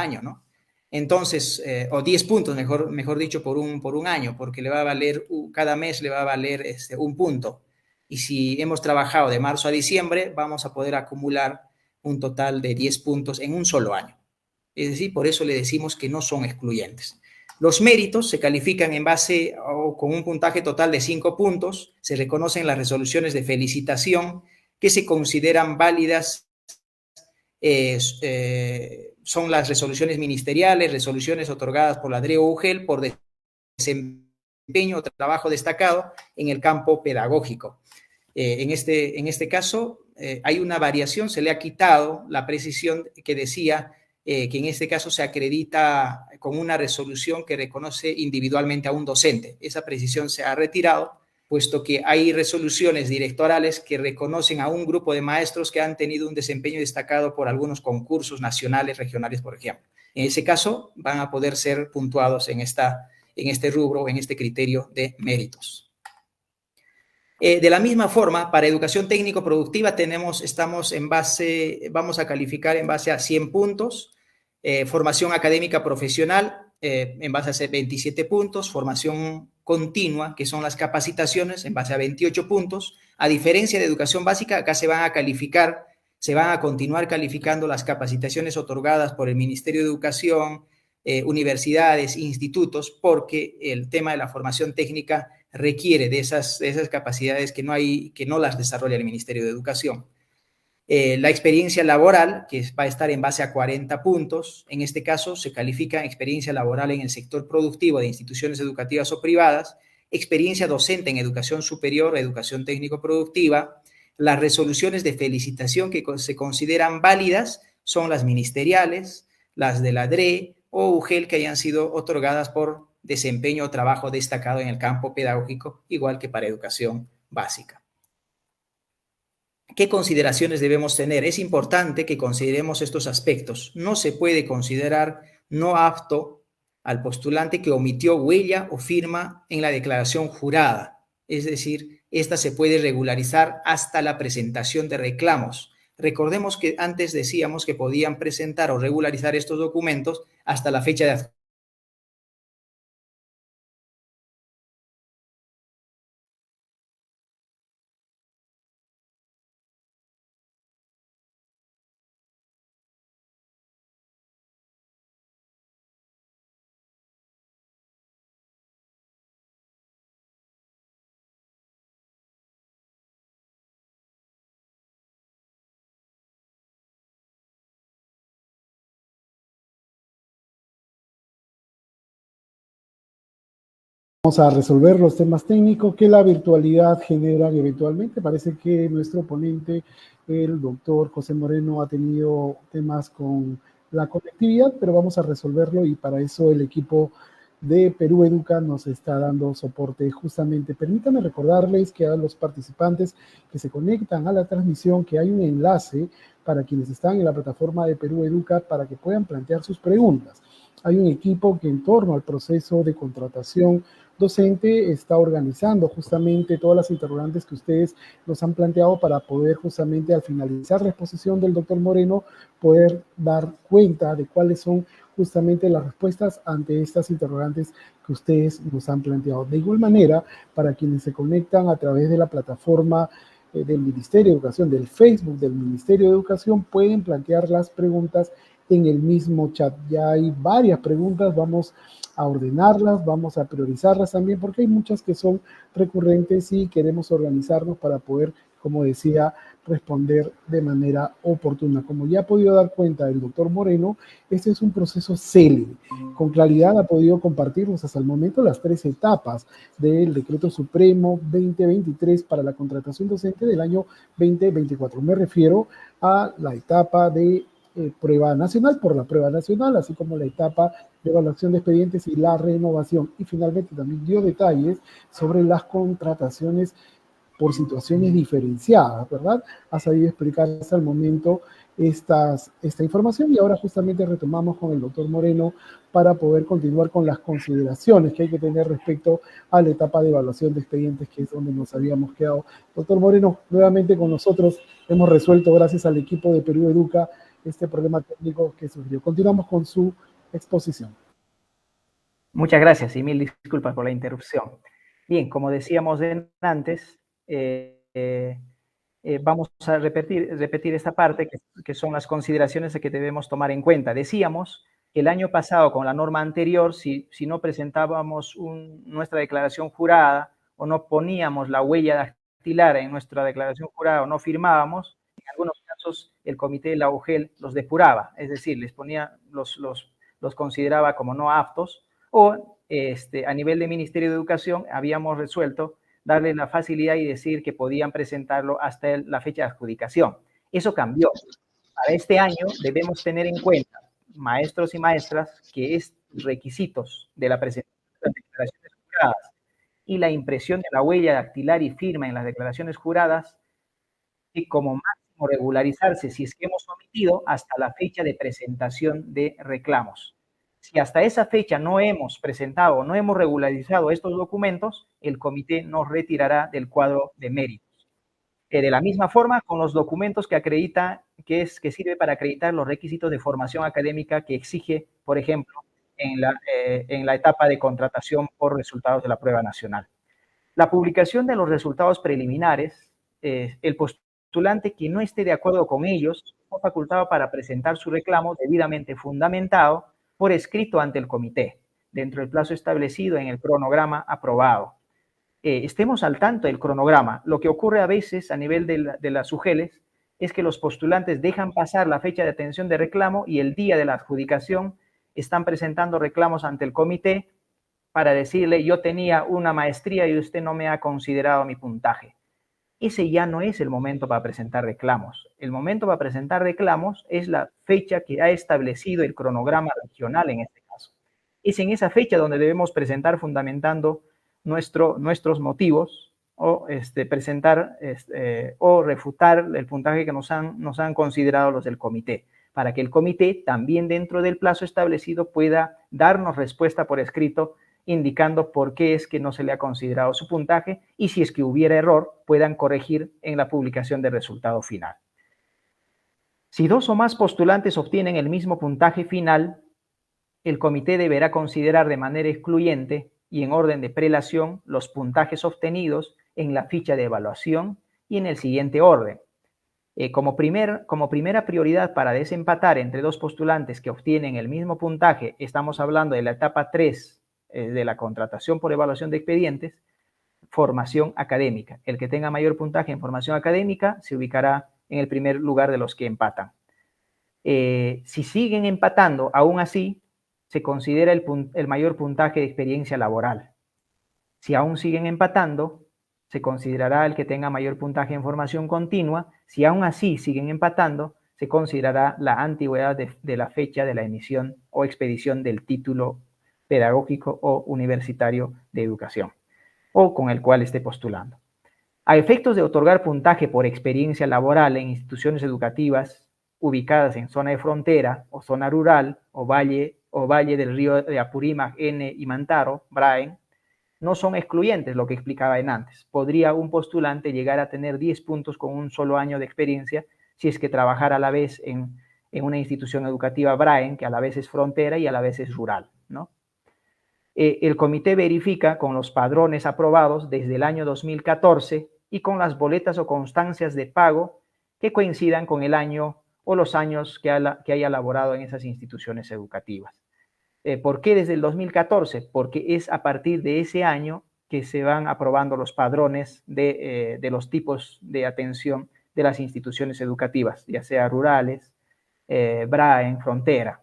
año, ¿no? Entonces, o 10 puntos, mejor dicho, por un año, porque le va a valer, cada mes le va a valer un punto. Y si hemos trabajado de marzo a diciembre, vamos a poder acumular un total de 10 puntos en un solo año. Es decir, por eso le decimos que no son excluyentes. Los méritos se califican en base o con un puntaje total de 5 puntos. Se reconocen las resoluciones de felicitación que se consideran válidas. Son las resoluciones ministeriales, resoluciones otorgadas por la DRE o UGEL por desempeño o trabajo destacado en el campo pedagógico. En este caso hay una variación, se le ha quitado la precisión que decía que en este caso se acredita con una resolución que reconoce individualmente a un docente. Esa precisión se ha retirado, puesto que hay resoluciones directorales que reconocen a un grupo de maestros que han tenido un desempeño destacado por algunos concursos nacionales, regionales, por ejemplo. En ese caso, van a poder ser puntuados en este rubro, en este criterio de méritos. De la misma forma, para educación técnico-productiva vamos a calificar en base a 100 puntos, formación académica profesional en base a 27 puntos, formación continua, que son las capacitaciones, en base a 28 puntos. A diferencia de educación básica, acá se van a calificar Se van a continuar calificando las capacitaciones otorgadas por el Ministerio de Educación, universidades, institutos, porque el tema de la formación técnica requiere de esas capacidades que no las desarrolla el Ministerio de Educación. La experiencia laboral, que va a estar en base a 40 puntos, en este caso se califica experiencia laboral en el sector productivo de instituciones educativas o privadas, experiencia docente en educación superior, educación técnico-productiva. Las resoluciones de felicitación que se consideran válidas son las ministeriales, las de la DRE o UGEL que hayan sido otorgadas por desempeño o trabajo destacado en el campo pedagógico, igual que para educación básica. ¿Qué consideraciones debemos tener? Es importante que consideremos estos aspectos. No se puede considerar no apto al postulante que omitió huella o firma en la declaración jurada. Es decir, esta se puede regularizar hasta la presentación de reclamos. Recordemos que antes decíamos que podían presentar o regularizar estos documentos hasta la fecha de adjudicación. Vamos a resolver los temas técnicos que la virtualidad genera eventualmente. Parece que nuestro ponente, el doctor José Moreno, ha tenido temas con la conectividad, pero vamos a resolverlo y para eso el equipo de Perú Educa nos está dando soporte justamente. Permítanme recordarles que a los participantes que se conectan a la transmisión que hay un enlace para quienes están en la plataforma de Perú Educa para que puedan plantear sus preguntas. Hay un equipo que en torno al proceso de contratación docente está organizando justamente todas las interrogantes que ustedes nos han planteado para poder justamente al finalizar la exposición del doctor Moreno poder dar cuenta de cuáles son justamente las respuestas ante estas interrogantes que ustedes nos han planteado. De igual manera, para quienes se conectan a través de la plataforma del Ministerio de Educación, del Facebook del Ministerio de Educación, pueden plantear las preguntas en el mismo chat. Ya hay varias preguntas, vamos a ordenarlas, vamos a priorizarlas también, porque hay muchas que son recurrentes y queremos organizarnos para poder, como decía, responder de manera oportuna. Como ya ha podido dar cuenta el doctor Moreno, este es un proceso célebre. Con claridad ha podido compartirnos hasta el momento las 3 etapas del Decreto Supremo 2023 para la contratación docente del año 2024. Me refiero a la etapa de prueba nacional por la prueba nacional, así como la etapa de evaluación de expedientes y la renovación. Y finalmente también dio detalles sobre las contrataciones por situaciones diferenciadas, ¿verdad? Ha sabido explicar hasta el momento esta información y ahora justamente retomamos con el doctor Moreno para poder continuar con las consideraciones que hay que tener respecto a la etapa de evaluación de expedientes, que es donde nos habíamos quedado. Doctor Moreno, nuevamente con nosotros, hemos resuelto gracias al equipo de Perú Educa este problema técnico que surgió. Continuamos con su exposición. Muchas gracias y mil disculpas por la interrupción. Bien, como decíamos antes, vamos a repetir esta parte que son las consideraciones que debemos tomar en cuenta. Decíamos que el año pasado con la norma anterior, si no presentábamos nuestra declaración jurada o no poníamos la huella dactilar en nuestra declaración jurada o no firmábamos, en algunos casos el comité de la UGEL los depuraba, es decir, les ponía, los consideraba como no aptos, o a nivel de Ministerio de Educación habíamos resuelto darle la facilidad y decir que podían presentarlo hasta la fecha de adjudicación. Eso cambió. Para este año debemos tener en cuenta, maestros y maestras, que es requisitos de la presentación de las declaraciones juradas y la impresión de la huella dactilar y firma en las declaraciones juradas, y como máximo regularizarse si es que hemos omitido hasta la fecha de presentación de reclamos. Si hasta esa fecha no hemos presentado o no hemos regularizado estos documentos, el comité nos retirará del cuadro de méritos. De la misma forma, con los documentos que sirve para acreditar los requisitos de formación académica que exige, por ejemplo, en la etapa de contratación por resultados de la prueba nacional. La publicación de los resultados preliminares, el postulante postulante que no esté de acuerdo con ellos está facultado para presentar su reclamo debidamente fundamentado por escrito ante el comité, dentro del plazo establecido en el cronograma aprobado. Estemos al tanto del cronograma. Lo que ocurre a veces a nivel de las UGELes es que los postulantes dejan pasar la fecha de atención de reclamo y el día de la adjudicación están presentando reclamos ante el comité para decirle: yo tenía una maestría y usted no me ha considerado mi puntaje. Ese ya no es el momento para presentar reclamos. El momento para presentar reclamos es la fecha que ha establecido el cronograma regional en este caso. Es en esa fecha donde debemos presentar fundamentando nuestros motivos o presentar o refutar el puntaje que nos han considerado los del comité, para que el comité también dentro del plazo establecido pueda darnos respuesta por escrito indicando por qué es que no se le ha considerado su puntaje y si es que hubiera error puedan corregir en la publicación del resultado final. Si dos o más postulantes obtienen el mismo puntaje final, el comité deberá considerar de manera excluyente y en orden de prelación los puntajes obtenidos en la ficha de evaluación y en el siguiente orden. Como primera prioridad para desempatar entre dos postulantes que obtienen el mismo puntaje, estamos hablando de la etapa 3 de la contratación por evaluación de expedientes, formación académica. El que tenga mayor puntaje en formación académica se ubicará en el primer lugar de los que empatan. Si siguen empatando, aún así, se considera el mayor puntaje de experiencia laboral. Si aún siguen empatando, se considerará el que tenga mayor puntaje en formación continua. Si aún así siguen empatando, se considerará la antigüedad de la fecha de la emisión o expedición del título pedagógico o universitario de educación, o con el cual esté postulando. A efectos de otorgar puntaje por experiencia laboral en instituciones educativas ubicadas en zona de frontera o zona rural o valle del río de Apurímac, N y Mantaro, BRAEN, no son excluyentes, lo que explicaba en antes. Podría un postulante llegar a tener 10 puntos con un solo año de experiencia si es que trabajara a la vez en una institución educativa BRAEN, que a la vez es frontera y a la vez es rural, ¿no? El comité verifica con los padrones aprobados desde el año 2014 y con las boletas o constancias de pago que coincidan con el año o los años que haya elaborado en esas instituciones educativas. ¿Por qué desde el 2014? Porque es a partir de ese año que se van aprobando los padrones de los tipos de atención de las instituciones educativas, ya sea rurales, BRAEN, frontera.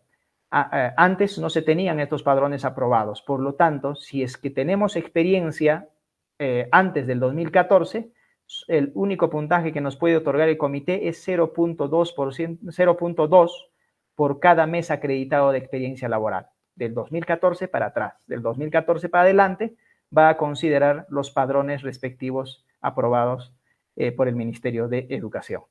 Antes no se tenían estos padrones aprobados. Por lo tanto, si es que tenemos experiencia antes del 2014, el único puntaje que nos puede otorgar el comité es 0.2 por cada mes acreditado de experiencia laboral. Del 2014 para atrás, del 2014 para adelante, va a considerar los padrones respectivos aprobados por el Ministerio de Educación.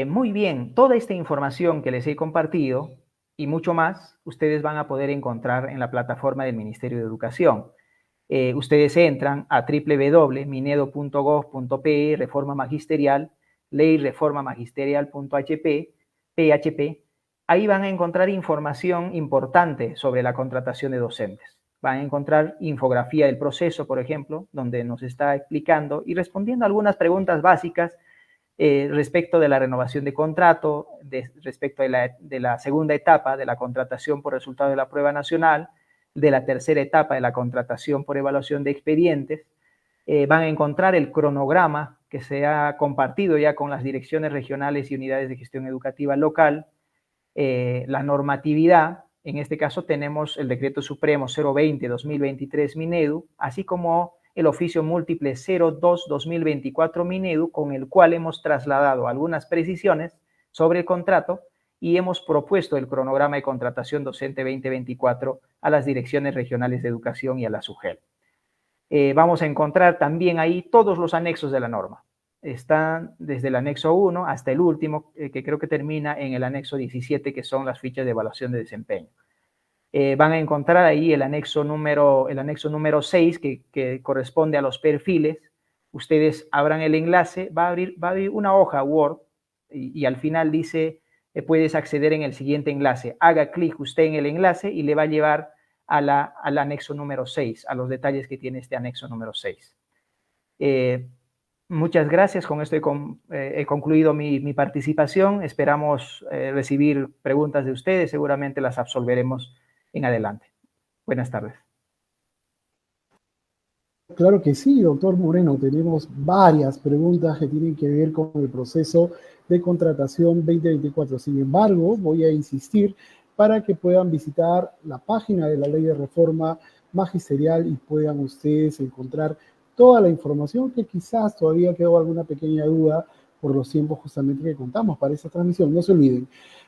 Muy bien, toda esta información que les he compartido y mucho más, ustedes van a poder encontrar en la plataforma del Ministerio de Educación. Ustedes entran a www.minedo.gov.pe, reforma magisterial, ley reforma magisterial.php, ahí van a encontrar información importante sobre la contratación de docentes. Van a encontrar infografía del proceso, por ejemplo, donde nos está explicando y respondiendo a algunas preguntas básicas respecto de la renovación de contrato, respecto de la segunda etapa de la contratación por resultado de la prueba nacional, de la tercera etapa de la contratación por evaluación de expedientes. Van a encontrar el cronograma que se ha compartido ya con las direcciones regionales y unidades de gestión educativa local, la normatividad. En este caso tenemos el Decreto Supremo 020-2023 Minedu, así como el oficio múltiple 02-2024 Minedu, con el cual hemos trasladado algunas precisiones sobre el contrato y hemos propuesto el cronograma de contratación docente 2024 a las direcciones regionales de educación y a la SUGEL. Vamos a encontrar también ahí todos los anexos de la norma. Están desde el anexo 1 hasta el último, que creo que termina en el anexo 17, que son las fichas de evaluación de desempeño. Van a encontrar ahí el anexo número 6, que corresponde a los perfiles. Ustedes abran el enlace, va a abrir una hoja Word y al final dice, puedes acceder en el siguiente enlace. Haga clic usted en el enlace y le va a llevar al anexo número 6, a los detalles que tiene este anexo número 6. Muchas gracias. Con esto he concluido mi participación. Esperamos recibir preguntas de ustedes. Seguramente las absolveremos en adelante. Buenas tardes. Claro que sí, doctor Moreno. Tenemos varias preguntas que tienen que ver con el proceso de contratación 2024. Sin embargo, voy a insistir para que puedan visitar la página de la Ley de Reforma Magisterial y puedan ustedes encontrar toda la información, que quizás todavía quedó alguna pequeña duda por los tiempos justamente que contamos para esta transmisión. No se olviden,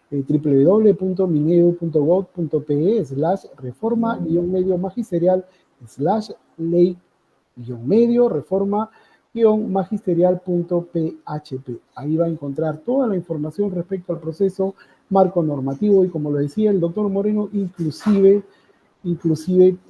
www.minedu.gov.pe/reforma-medio magisterial/ley-medio reforma-magisterial.php. Ahí va a encontrar toda la información respecto al proceso marco normativo y, como lo decía el doctor Moreno, inclusive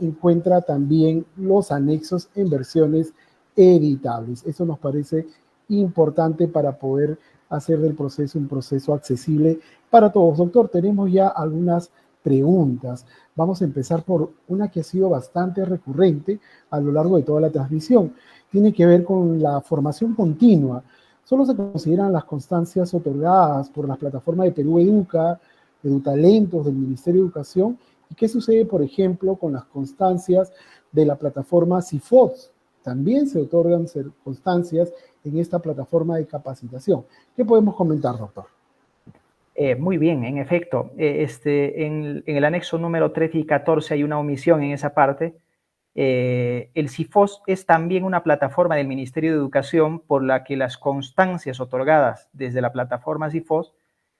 encuentra también los anexos en versiones editables. Eso nos parece importante para poder hacer del proceso un proceso accesible para todos. Doctor, tenemos ya algunas preguntas. Vamos a empezar por una que ha sido bastante recurrente a lo largo de toda la transmisión. Tiene que ver con la formación continua. Solo se consideran las constancias otorgadas por las plataformas de Perú Educa, Edutalentos del Ministerio de Educación. ¿Y qué sucede, por ejemplo, con las constancias de la plataforma CIFOS? También se otorgan constancias en esta plataforma de capacitación. ¿Qué podemos comentar, doctor? Muy bien, en efecto, en el anexo número 13 y 14 hay una omisión en esa parte. El CIFOS es también una plataforma del Ministerio de Educación por la que las constancias otorgadas desde la plataforma CIFOS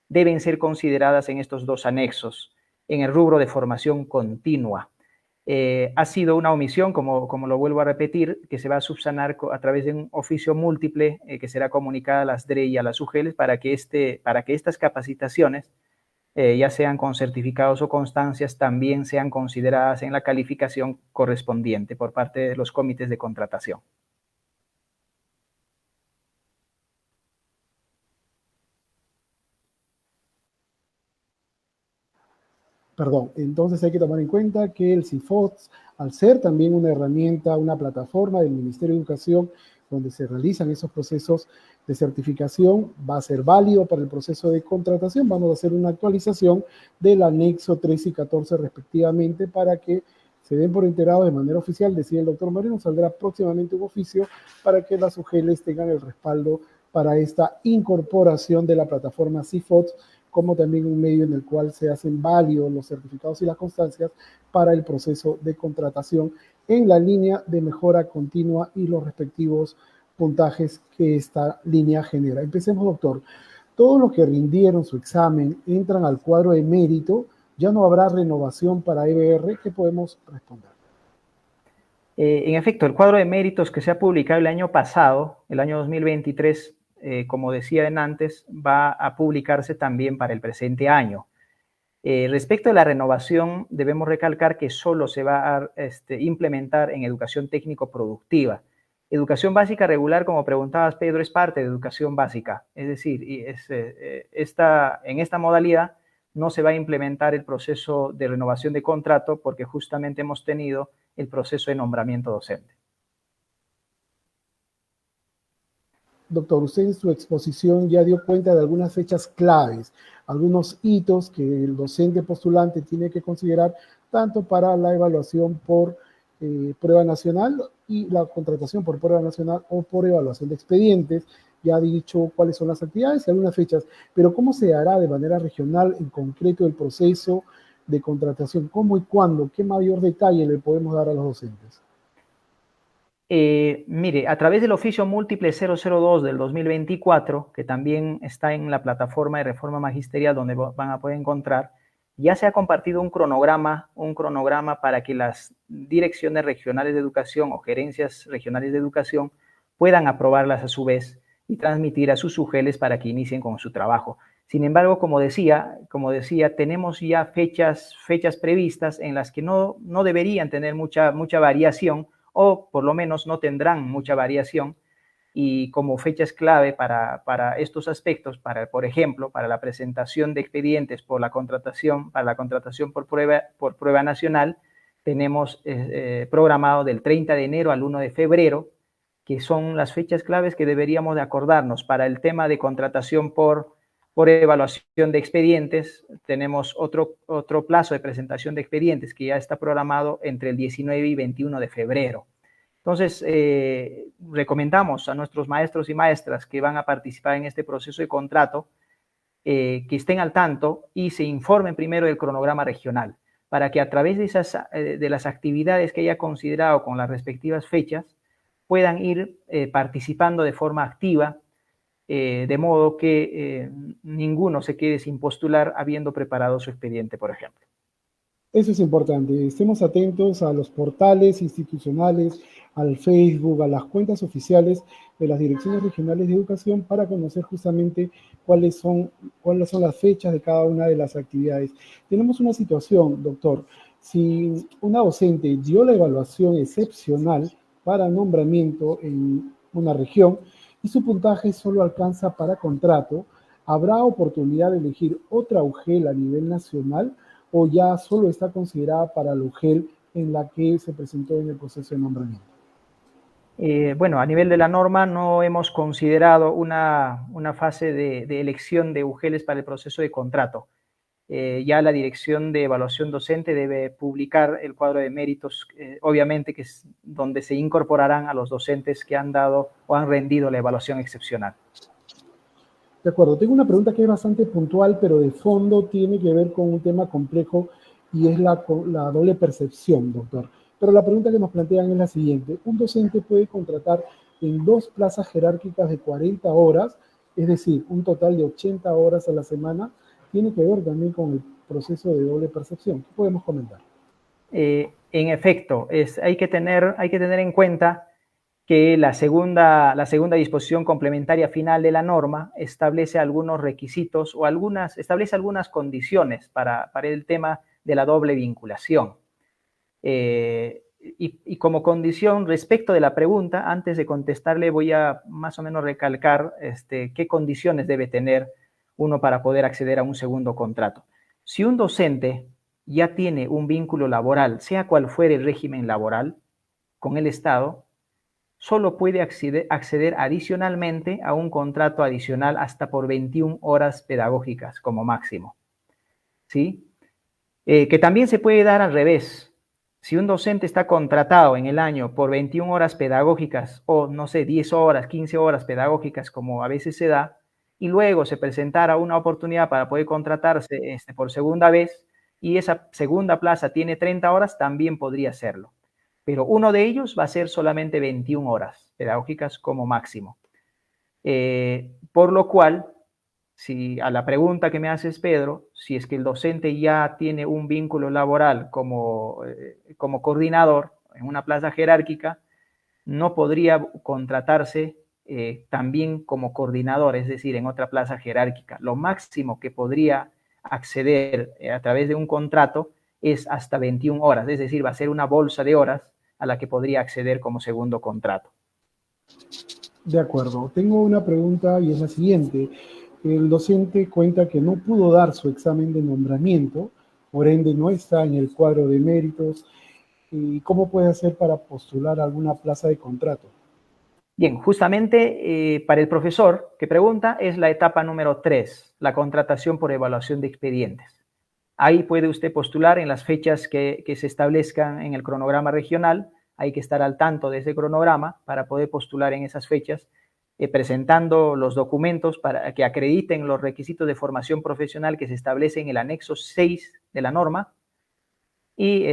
deben ser consideradas en estos dos anexos, en el rubro de formación continua. Ha sido una omisión, como lo vuelvo a repetir, que se va a subsanar a través de un oficio múltiple que será comunicada a las DRE y a las UGEL para que estas capacitaciones, ya sean con certificados o constancias, también sean consideradas en la calificación correspondiente por parte de los comités de contratación. Perdón, entonces hay que tomar en cuenta que el CIFOS, al ser también una herramienta, una plataforma del Ministerio de Educación, donde se realizan esos procesos de certificación, va a ser válido para el proceso de contratación. Vamos a hacer una actualización del anexo 13 y 14 respectivamente para que se den por enterados de manera oficial. Decía el doctor Moreno, saldrá próximamente un oficio para que las UGELs tengan el respaldo para esta incorporación de la plataforma CIFOS, como también un medio en el cual se hacen válidos los certificados y las constancias para el proceso de contratación en la línea de mejora continua y los respectivos puntajes que esta línea genera. Empecemos, doctor. Todos los que rindieron su examen entran al cuadro de mérito, ya no habrá renovación para EBR. ¿Qué podemos responder? En efecto, el cuadro de méritos que se ha publicado el año pasado, el año 2023, como decía antes, va a publicarse también para el presente año. Respecto a la renovación, debemos recalcar que solo se va a implementar en educación técnico-productiva. Educación básica regular, como preguntabas, Pedro, es parte de educación básica. Es decir, en esta modalidad no se va a implementar el proceso de renovación de contrato porque justamente hemos tenido el proceso de nombramiento docente. Doctor, usted en su exposición ya dio cuenta de algunas fechas claves, algunos hitos que el docente postulante tiene que considerar tanto para la evaluación por prueba nacional y la contratación por prueba nacional o por evaluación de expedientes. Ya ha dicho cuáles son las actividades y algunas fechas, pero ¿cómo se hará de manera regional en concreto el proceso de contratación? ¿Cómo y cuándo? ¿Qué mayor detalle le podemos dar a los docentes? Mire, a través del oficio múltiple 002 del 2024, que también está en la plataforma de reforma magisterial donde van a poder encontrar, ya se ha compartido un cronograma para que las direcciones regionales de educación o gerencias regionales de educación puedan aprobarlas a su vez y transmitir a sus UGELs para que inicien con su trabajo. Sin embargo, como decía, tenemos ya fechas previstas en las que no deberían tener mucha variación, o por lo menos no tendrán mucha variación, y como fechas clave para estos aspectos, por ejemplo, para la presentación de expedientes para la contratación por prueba nacional, tenemos programado del 30 de enero al 1 de febrero que son las fechas claves que deberíamos de acordarnos. Para el tema de contratación por evaluación de expedientes, tenemos otro plazo de presentación de expedientes que ya está programado entre el 19 y 21 de febrero. Entonces, recomendamos a nuestros maestros y maestras que van a participar en este proceso de contrato que estén al tanto y se informen primero del cronograma regional, para que a través de las actividades que haya considerado con las respectivas fechas puedan ir participando de forma activa, de modo que ninguno se quede sin postular habiendo preparado su expediente, por ejemplo. Eso es importante. Estemos atentos a los portales institucionales, al Facebook, a las cuentas oficiales de las direcciones regionales de educación para conocer justamente cuáles son las fechas de cada una de las actividades. Tenemos una situación, doctor. Si una docente dio la evaluación excepcional para nombramiento en una región y su puntaje solo alcanza para contrato, ¿habrá oportunidad de elegir otra UGEL a nivel nacional o ya solo está considerada para la UGEL en la que se presentó en el proceso de nombramiento? Bueno, a nivel de la norma no hemos considerado una fase de elección de UGELes para el proceso de contrato. Ya la Dirección de Evaluación Docente debe publicar el cuadro de méritos, obviamente que es donde se incorporarán a los docentes que han dado o han rendido la evaluación excepcional. De acuerdo, tengo una pregunta que es bastante puntual, pero de fondo tiene que ver con un tema complejo y es la doble percepción, doctor. Pero la pregunta que nos plantean es la siguiente. Un docente puede contratar en 2 plazas jerárquicas de 40 horas, es decir, un total de 80 horas a la semana. Tiene que ver también con el proceso de doble percepción. ¿Qué podemos comentar? En efecto, hay que tener en cuenta que la segunda disposición complementaria final de la norma establece algunos requisitos o establece algunas condiciones para el tema de la doble vinculación. Y como condición, respecto de la pregunta, antes de contestarle voy a más o menos recalcar qué condiciones debe tener uno para poder acceder a un segundo contrato. Si un docente ya tiene un vínculo laboral, sea cual fuere el régimen laboral, con el Estado, solo puede acceder adicionalmente a un contrato adicional hasta por 21 horas pedagógicas como máximo. ¿Sí? Que también se puede dar al revés. Si un docente está contratado en el año por 21 horas pedagógicas o, no sé, 10 horas, 15 horas pedagógicas como a veces se da, y luego se presentara una oportunidad para poder contratarse por segunda vez y esa segunda plaza tiene 30 horas, también podría hacerlo. Pero uno de ellos va a ser solamente 21 horas pedagógicas como máximo. Por lo cual, si a la pregunta que me haces, Pedro, si es que el docente ya tiene un vínculo laboral como coordinador en una plaza jerárquica, no podría contratarse también como coordinador, es decir, en otra plaza jerárquica. Lo máximo que podría acceder a través de un contrato es hasta 21 horas, es decir, va a ser una bolsa de horas a la que podría acceder como segundo contrato. De acuerdo. Tengo una pregunta y es la siguiente. El docente cuenta que no pudo dar su examen de nombramiento, por ende no está en el cuadro de méritos. ¿Y cómo puede hacer para postular a alguna plaza de contrato? Bien, justamente para el profesor que pregunta es la etapa número 3, la contratación por evaluación de expedientes. Ahí puede usted postular en las fechas que se establezcan en el cronograma regional. Hay que estar al tanto de ese cronograma para poder postular en esas fechas, presentando los documentos para que acrediten los requisitos de formación profesional que se establecen en el anexo 6 de la norma. Y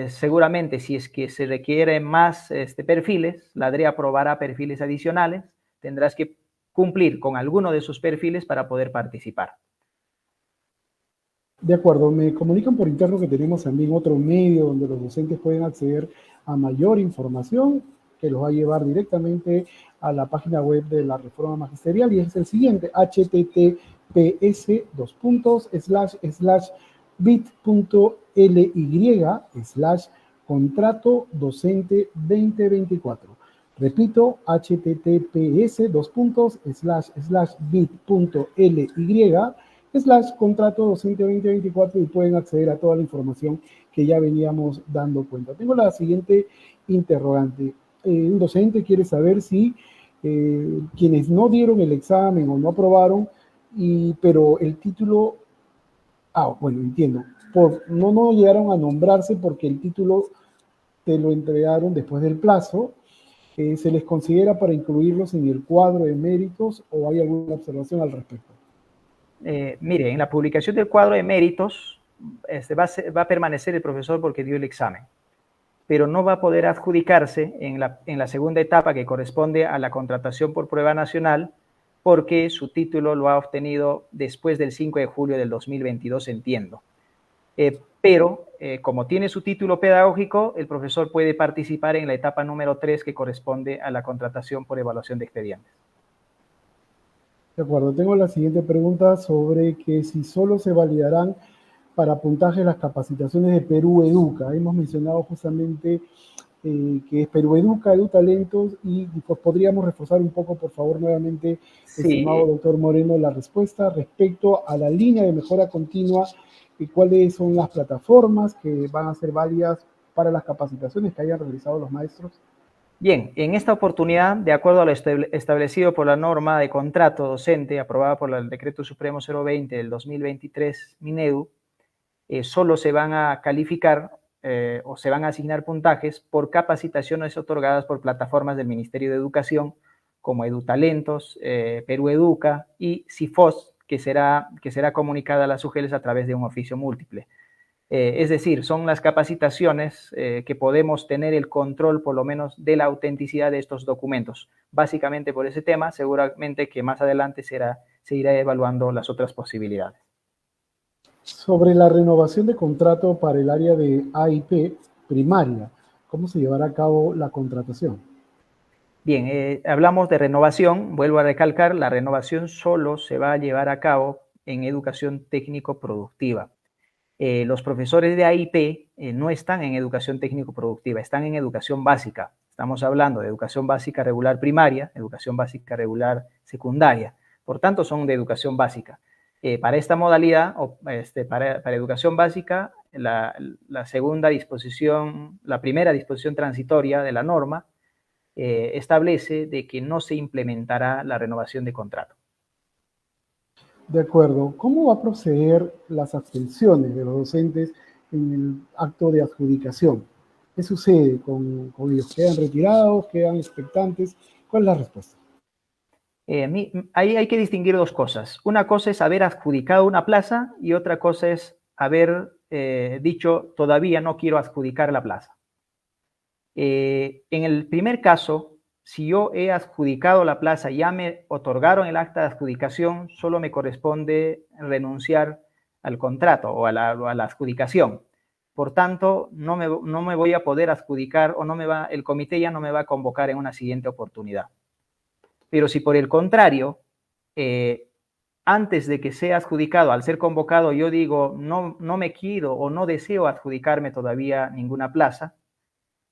seguramente si es que se requieren más perfiles, la DRE aprobará perfiles adicionales. Tendrás que cumplir con alguno de esos perfiles para poder participar. De acuerdo, me comunican por interno que tenemos también otro medio donde los docentes pueden acceder a mayor información que los va a llevar directamente a la página web de la Reforma Magisterial y es el siguiente, https://bit.ly/contrato docente 2024. Repito, https://bit.ly/contrato docente 2024 y pueden acceder a toda la información que ya veníamos dando cuenta. Tengo la siguiente interrogante. un docente quiere saber si quienes no dieron el examen o no aprobaron, pero el título, bueno, entiendo, no llegaron a nombrarse porque el título te lo entregaron después del plazo, ¿se les considera para incluirlos en el cuadro de méritos o hay alguna observación al respecto? Mire, en la publicación del cuadro de méritos va a permanecer el profesor porque dio el examen, pero no va a poder adjudicarse en la segunda etapa que corresponde a la contratación por prueba nacional porque su título lo ha obtenido después del 5 de julio del 2022, entiendo. Pero como tiene su título pedagógico, el profesor puede participar en la etapa número 3 que corresponde a la contratación por evaluación de expedientes. De acuerdo, tengo la siguiente pregunta sobre que si solo se validarán para puntaje las capacitaciones de Perú Educa. Hemos mencionado justamente que es Perú Educa, EduTalentos, y pues podríamos reforzar un poco, por favor, nuevamente, Sí. estimado doctor Moreno, la respuesta respecto a la línea de mejora continua y cuáles son las plataformas que van a ser válidas para las capacitaciones que hayan realizado los maestros. Bien, en esta oportunidad, de acuerdo a lo establecido por la norma de contrato docente aprobada por el Decreto Supremo 020 del 2023, Minedu, solo se van a calificar o se van a asignar puntajes por capacitaciones otorgadas por plataformas del Ministerio de Educación, como EduTalentos, Perú Educa y CIFOS, que será comunicada a las UGELs a través de un oficio múltiple. Es decir, son las capacitaciones que podemos tener el control, por lo menos, de la autenticidad de estos documentos. Básicamente por ese tema, seguramente que más adelante se irá evaluando las otras posibilidades. Sobre la renovación de contrato para el área de AIP primaria, ¿cómo se llevará a cabo la contratación? Bien, hablamos de renovación. Vuelvo a recalcar, la renovación solo se va a llevar a cabo en educación técnico-productiva. Los profesores de AIP no están en educación técnico-productiva, están en educación básica. Estamos hablando de educación básica regular primaria, educación básica regular secundaria. Por tanto, son de educación básica. Para esta modalidad, para educación básica, la primera disposición transitoria de la norma establece de que no se implementará la renovación de contrato. De acuerdo. ¿Cómo va a proceder las abstenciones de los docentes en el acto de adjudicación? ¿Qué sucede con ellos? ¿Quedan retirados? ¿Quedan expectantes? ¿Cuál es la respuesta? Ahí hay que distinguir dos cosas. Una cosa es haber adjudicado una plaza y otra cosa es haber dicho todavía no quiero adjudicar la plaza. En el primer caso, si yo he adjudicado la plaza y ya me otorgaron el acta de adjudicación, solo me corresponde renunciar al contrato o a la adjudicación. Por tanto, no me voy a poder adjudicar o el comité ya no me va a convocar en una siguiente oportunidad. Pero si por el contrario, antes de que sea adjudicado, al ser convocado, yo digo no me quiero o no deseo adjudicarme todavía ninguna plaza,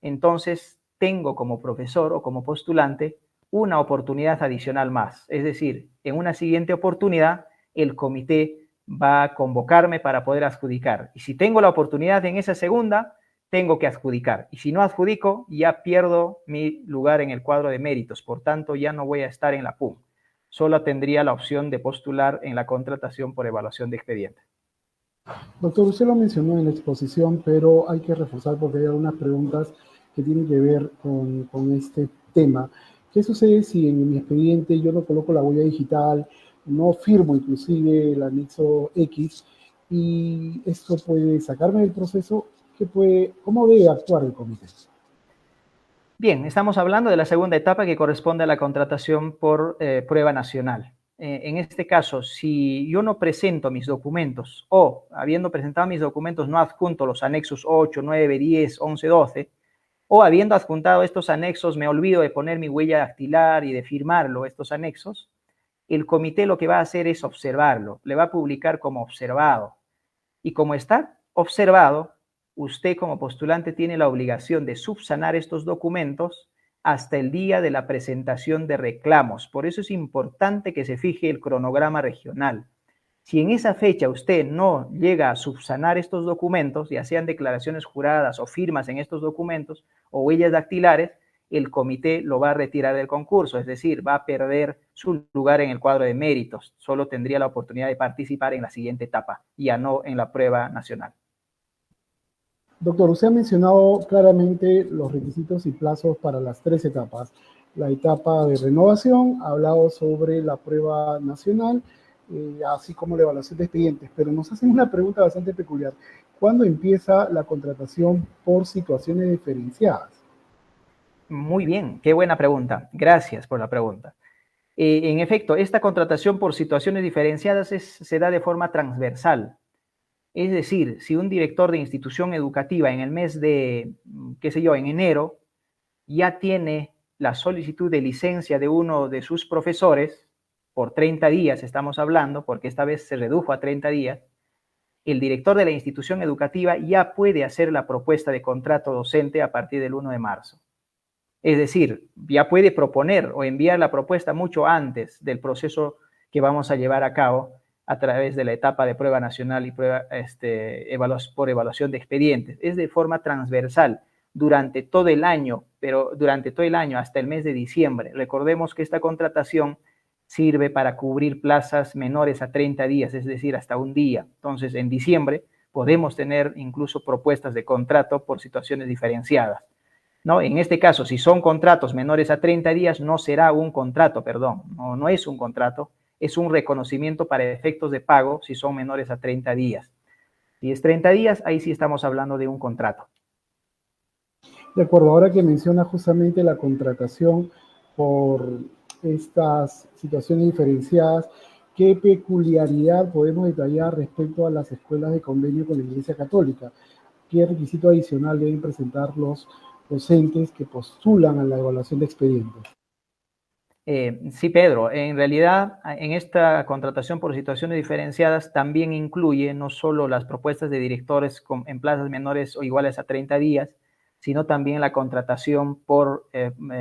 entonces tengo como profesor o como postulante una oportunidad adicional más. Es decir, en una siguiente oportunidad, el comité va a convocarme para poder adjudicar. Y si tengo la oportunidad en esa segunda, tengo que adjudicar. Y si no adjudico, ya pierdo mi lugar en el cuadro de méritos. Por tanto, ya no voy a estar en la PUM. Solo tendría la opción de postular en la contratación por evaluación de expediente. Doctor, usted lo mencionó en la exposición, pero hay que reforzar porque hay algunas preguntas que tienen que ver con este tema. ¿Qué sucede si en mi expediente yo no coloco la huella digital, no firmo inclusive el anexo X, y esto puede sacarme del proceso? ¿Cómo debe actuar el comité? Bien, estamos hablando de la segunda etapa que corresponde a la contratación por prueba nacional. En este caso, si yo no presento mis documentos o, habiendo presentado mis documentos, no adjunto los anexos 8, 9, 10, 11, 12, o habiendo adjuntado estos anexos, me olvido de poner mi huella dactilar y de firmarlo, estos anexos, el comité lo que va a hacer es observarlo, le va a publicar como observado. Y como está observado, usted como postulante tiene la obligación de subsanar estos documentos hasta el día de la presentación de reclamos. Por eso es importante que se fije el cronograma regional. Si en esa fecha usted no llega a subsanar estos documentos, ya sean declaraciones juradas o firmas en estos documentos o huellas dactilares, el comité lo va a retirar del concurso, es decir, va a perder su lugar en el cuadro de méritos, solo tendría la oportunidad de participar en la siguiente etapa, ya no en la prueba nacional. Doctor, usted ha mencionado claramente los requisitos y plazos para las 3 etapas. La etapa de renovación, ha hablado sobre la prueba nacional, así como la evaluación de expedientes, pero nos hacen una pregunta bastante peculiar. ¿Cuándo empieza la contratación por situaciones diferenciadas? Muy bien, qué buena pregunta. Gracias por la pregunta. En efecto, esta contratación por situaciones diferenciadas se da de forma transversal. Es decir, si un director de institución educativa en el mes de, qué sé yo, en enero, ya tiene la solicitud de licencia de uno de sus profesores, por 30 días estamos hablando, porque esta vez se redujo a 30 días, el director de la institución educativa ya puede hacer la propuesta de contrato docente a partir del 1 de marzo. Es decir, ya puede proponer o enviar la propuesta mucho antes del proceso que vamos a llevar a cabo a través de la etapa de prueba nacional y prueba por evaluación de expedientes. Es de forma transversal durante todo el año, pero durante todo el año hasta el mes de diciembre. Recordemos que esta contratación sirve para cubrir plazas menores a 30 días, es decir, hasta un día. Entonces, en diciembre podemos tener incluso propuestas de contrato por situaciones diferenciadas, ¿no? En este caso, si son contratos menores a 30 días, no será un contrato, perdón, no es un contrato, es un reconocimiento para efectos de pago si son menores a 30 días. Si es 30 días, ahí sí estamos hablando de un contrato. De acuerdo, ahora que menciona justamente la contratación por estas situaciones diferenciadas, ¿qué peculiaridad podemos detallar respecto a las escuelas de convenio con la Iglesia Católica? ¿Qué requisito adicional deben presentar los docentes que postulan a la evaluación de expedientes? Sí, Pedro, en realidad en esta contratación por situaciones diferenciadas también incluye no solo las propuestas de directores en plazas menores o iguales a 30 días, sino también la contratación por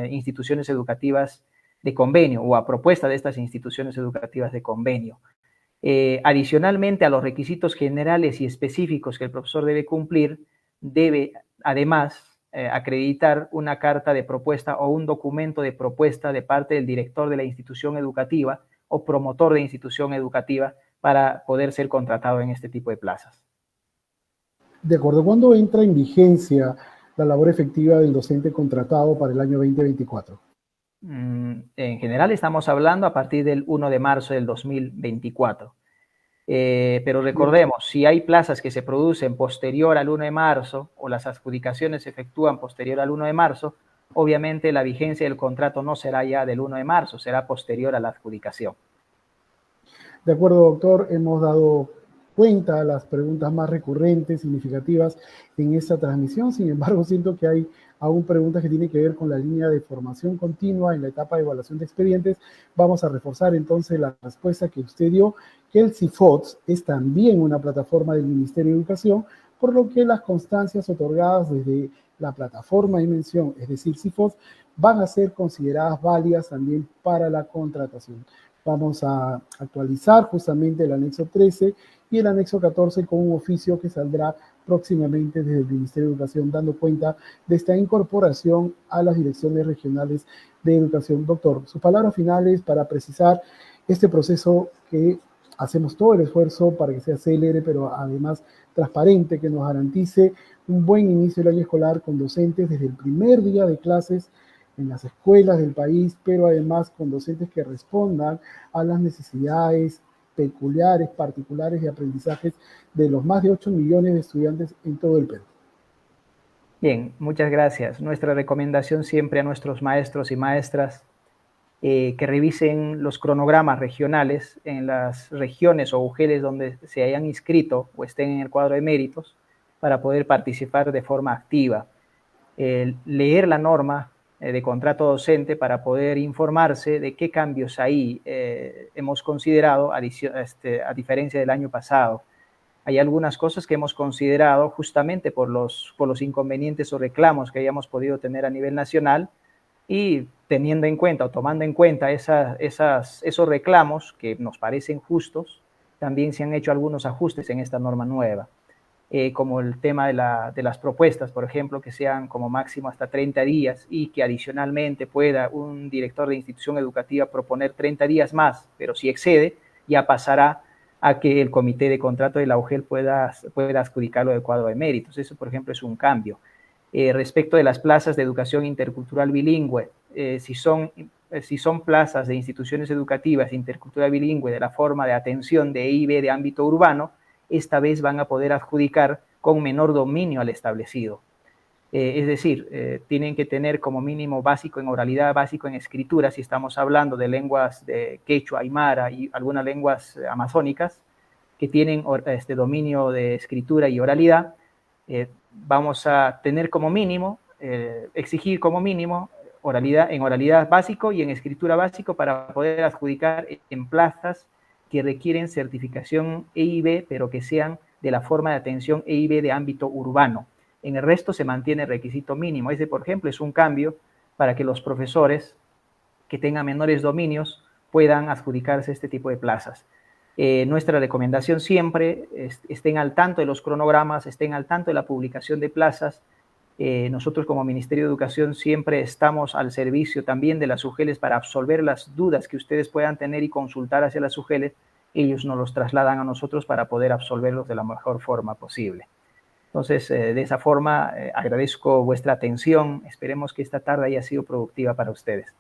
instituciones educativas de convenio o a propuesta de estas instituciones educativas de convenio. Adicionalmente a los requisitos generales y específicos que el profesor debe cumplir, debe además acreditar una carta de propuesta o un documento de propuesta de parte del director de la institución educativa o promotor de institución educativa para poder ser contratado en este tipo de plazas. De acuerdo, ¿cuándo entra en vigencia la labor efectiva del docente contratado para el año 2024? En general estamos hablando a partir del 1 de marzo del 2024. Pero recordemos, si hay plazas que se producen posterior al 1 de marzo o las adjudicaciones se efectúan posterior al 1 de marzo, obviamente la vigencia del contrato no será ya del 1 de marzo, será posterior a la adjudicación. De acuerdo, doctor, hemos dado cuenta de las preguntas más recurrentes, significativas en esta transmisión. Sin embargo, siento que hay aún preguntas que tienen que ver con la línea de formación continua en la etapa de evaluación de expedientes. Vamos a reforzar entonces la respuesta que usted dio, que el CIFODS es también una plataforma del Ministerio de Educación, por lo que las constancias otorgadas desde la plataforma de mención, es decir, CIFODS, van a ser consideradas válidas también para la contratación. Vamos a actualizar justamente el anexo 13 y el anexo 14 con un oficio que saldrá próximamente desde el Ministerio de Educación, dando cuenta de esta incorporación a las direcciones regionales de educación. Doctor, sus palabras finales para precisar este proceso que hacemos todo el esfuerzo para que sea célere, pero además transparente, que nos garantice un buen inicio del año escolar con docentes desde el primer día de clases en las escuelas del país, pero además con docentes que respondan a las necesidades peculiares, particulares de aprendizajes de los más de 8 millones de estudiantes en todo el Perú. Bien, muchas gracias. Nuestra recomendación siempre a nuestros maestros y maestras que revisen los cronogramas regionales en las regiones o UGELes donde se hayan inscrito o estén en el cuadro de méritos para poder participar de forma activa. Leer la norma de contrato docente para poder informarse de qué cambios ahí hemos considerado a diferencia del año pasado. Hay algunas cosas que hemos considerado justamente por los inconvenientes o reclamos que hayamos podido tener a nivel nacional y teniendo en cuenta o tomando en cuenta esos reclamos que nos parecen justos, también se han hecho algunos ajustes en esta norma nueva. como el tema de las propuestas, por ejemplo, que sean como máximo hasta 30 días y que adicionalmente pueda un director de institución educativa proponer 30 días más, pero si excede, ya pasará a que el comité de contrato de la UGEL pueda adjudicarlo del cuadro de méritos. Eso, por ejemplo, es un cambio. Respecto de las plazas de educación intercultural bilingüe, si son plazas de instituciones educativas intercultural bilingüe de la forma de atención de EIB de ámbito urbano, esta vez van a poder adjudicar con menor dominio al establecido. Es decir, tienen que tener como mínimo básico en oralidad, básico en escritura, si estamos hablando de lenguas de quechua, aymara y algunas lenguas amazónicas que tienen dominio de escritura y oralidad. Vamos a tener como mínimo, exigir como mínimo en oralidad básico y en escritura básico para poder adjudicar en plazas que requieren certificación EIB, pero que sean de la forma de atención EIB de ámbito urbano. En el resto se mantiene el requisito mínimo. Ese, por ejemplo, es un cambio para que los profesores que tengan menores dominios puedan adjudicarse este tipo de plazas. Nuestra recomendación siempre estén al tanto de los cronogramas, estén al tanto de la publicación de plazas. Nosotros como Ministerio de Educación siempre estamos al servicio también de las UGELes para absolver las dudas que ustedes puedan tener y consultar hacia las UGELes. Ellos nos los trasladan a nosotros para poder absolverlos de la mejor forma posible. Entonces, de esa forma, agradezco vuestra atención. Esperemos que esta tarde haya sido productiva para ustedes.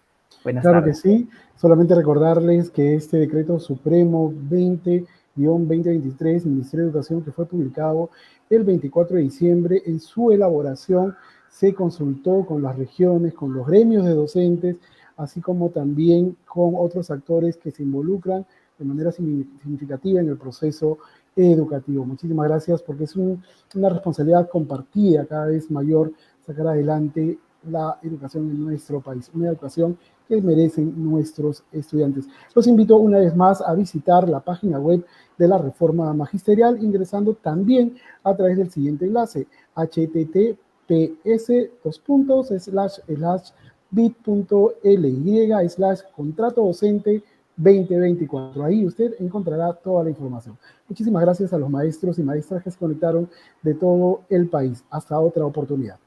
Buenas tardes. Claro que sí. Solamente recordarles que este decreto supremo 20-2023, Ministerio de Educación, que fue publicado el 24 de diciembre, en su elaboración se consultó con las regiones, con los gremios de docentes, así como también con otros actores que se involucran de manera significativa en el proceso educativo. Muchísimas gracias, porque es una responsabilidad compartida cada vez mayor sacar adelante la educación en nuestro país, una educación que merecen nuestros estudiantes. Los invito una vez más a visitar la página web de la Reforma Magisterial, ingresando también a través del siguiente enlace, https://bit.ly/contrato docente 2024. Ahí usted encontrará toda la información. Muchísimas gracias a los maestros y maestras que se conectaron de todo el país. Hasta otra oportunidad.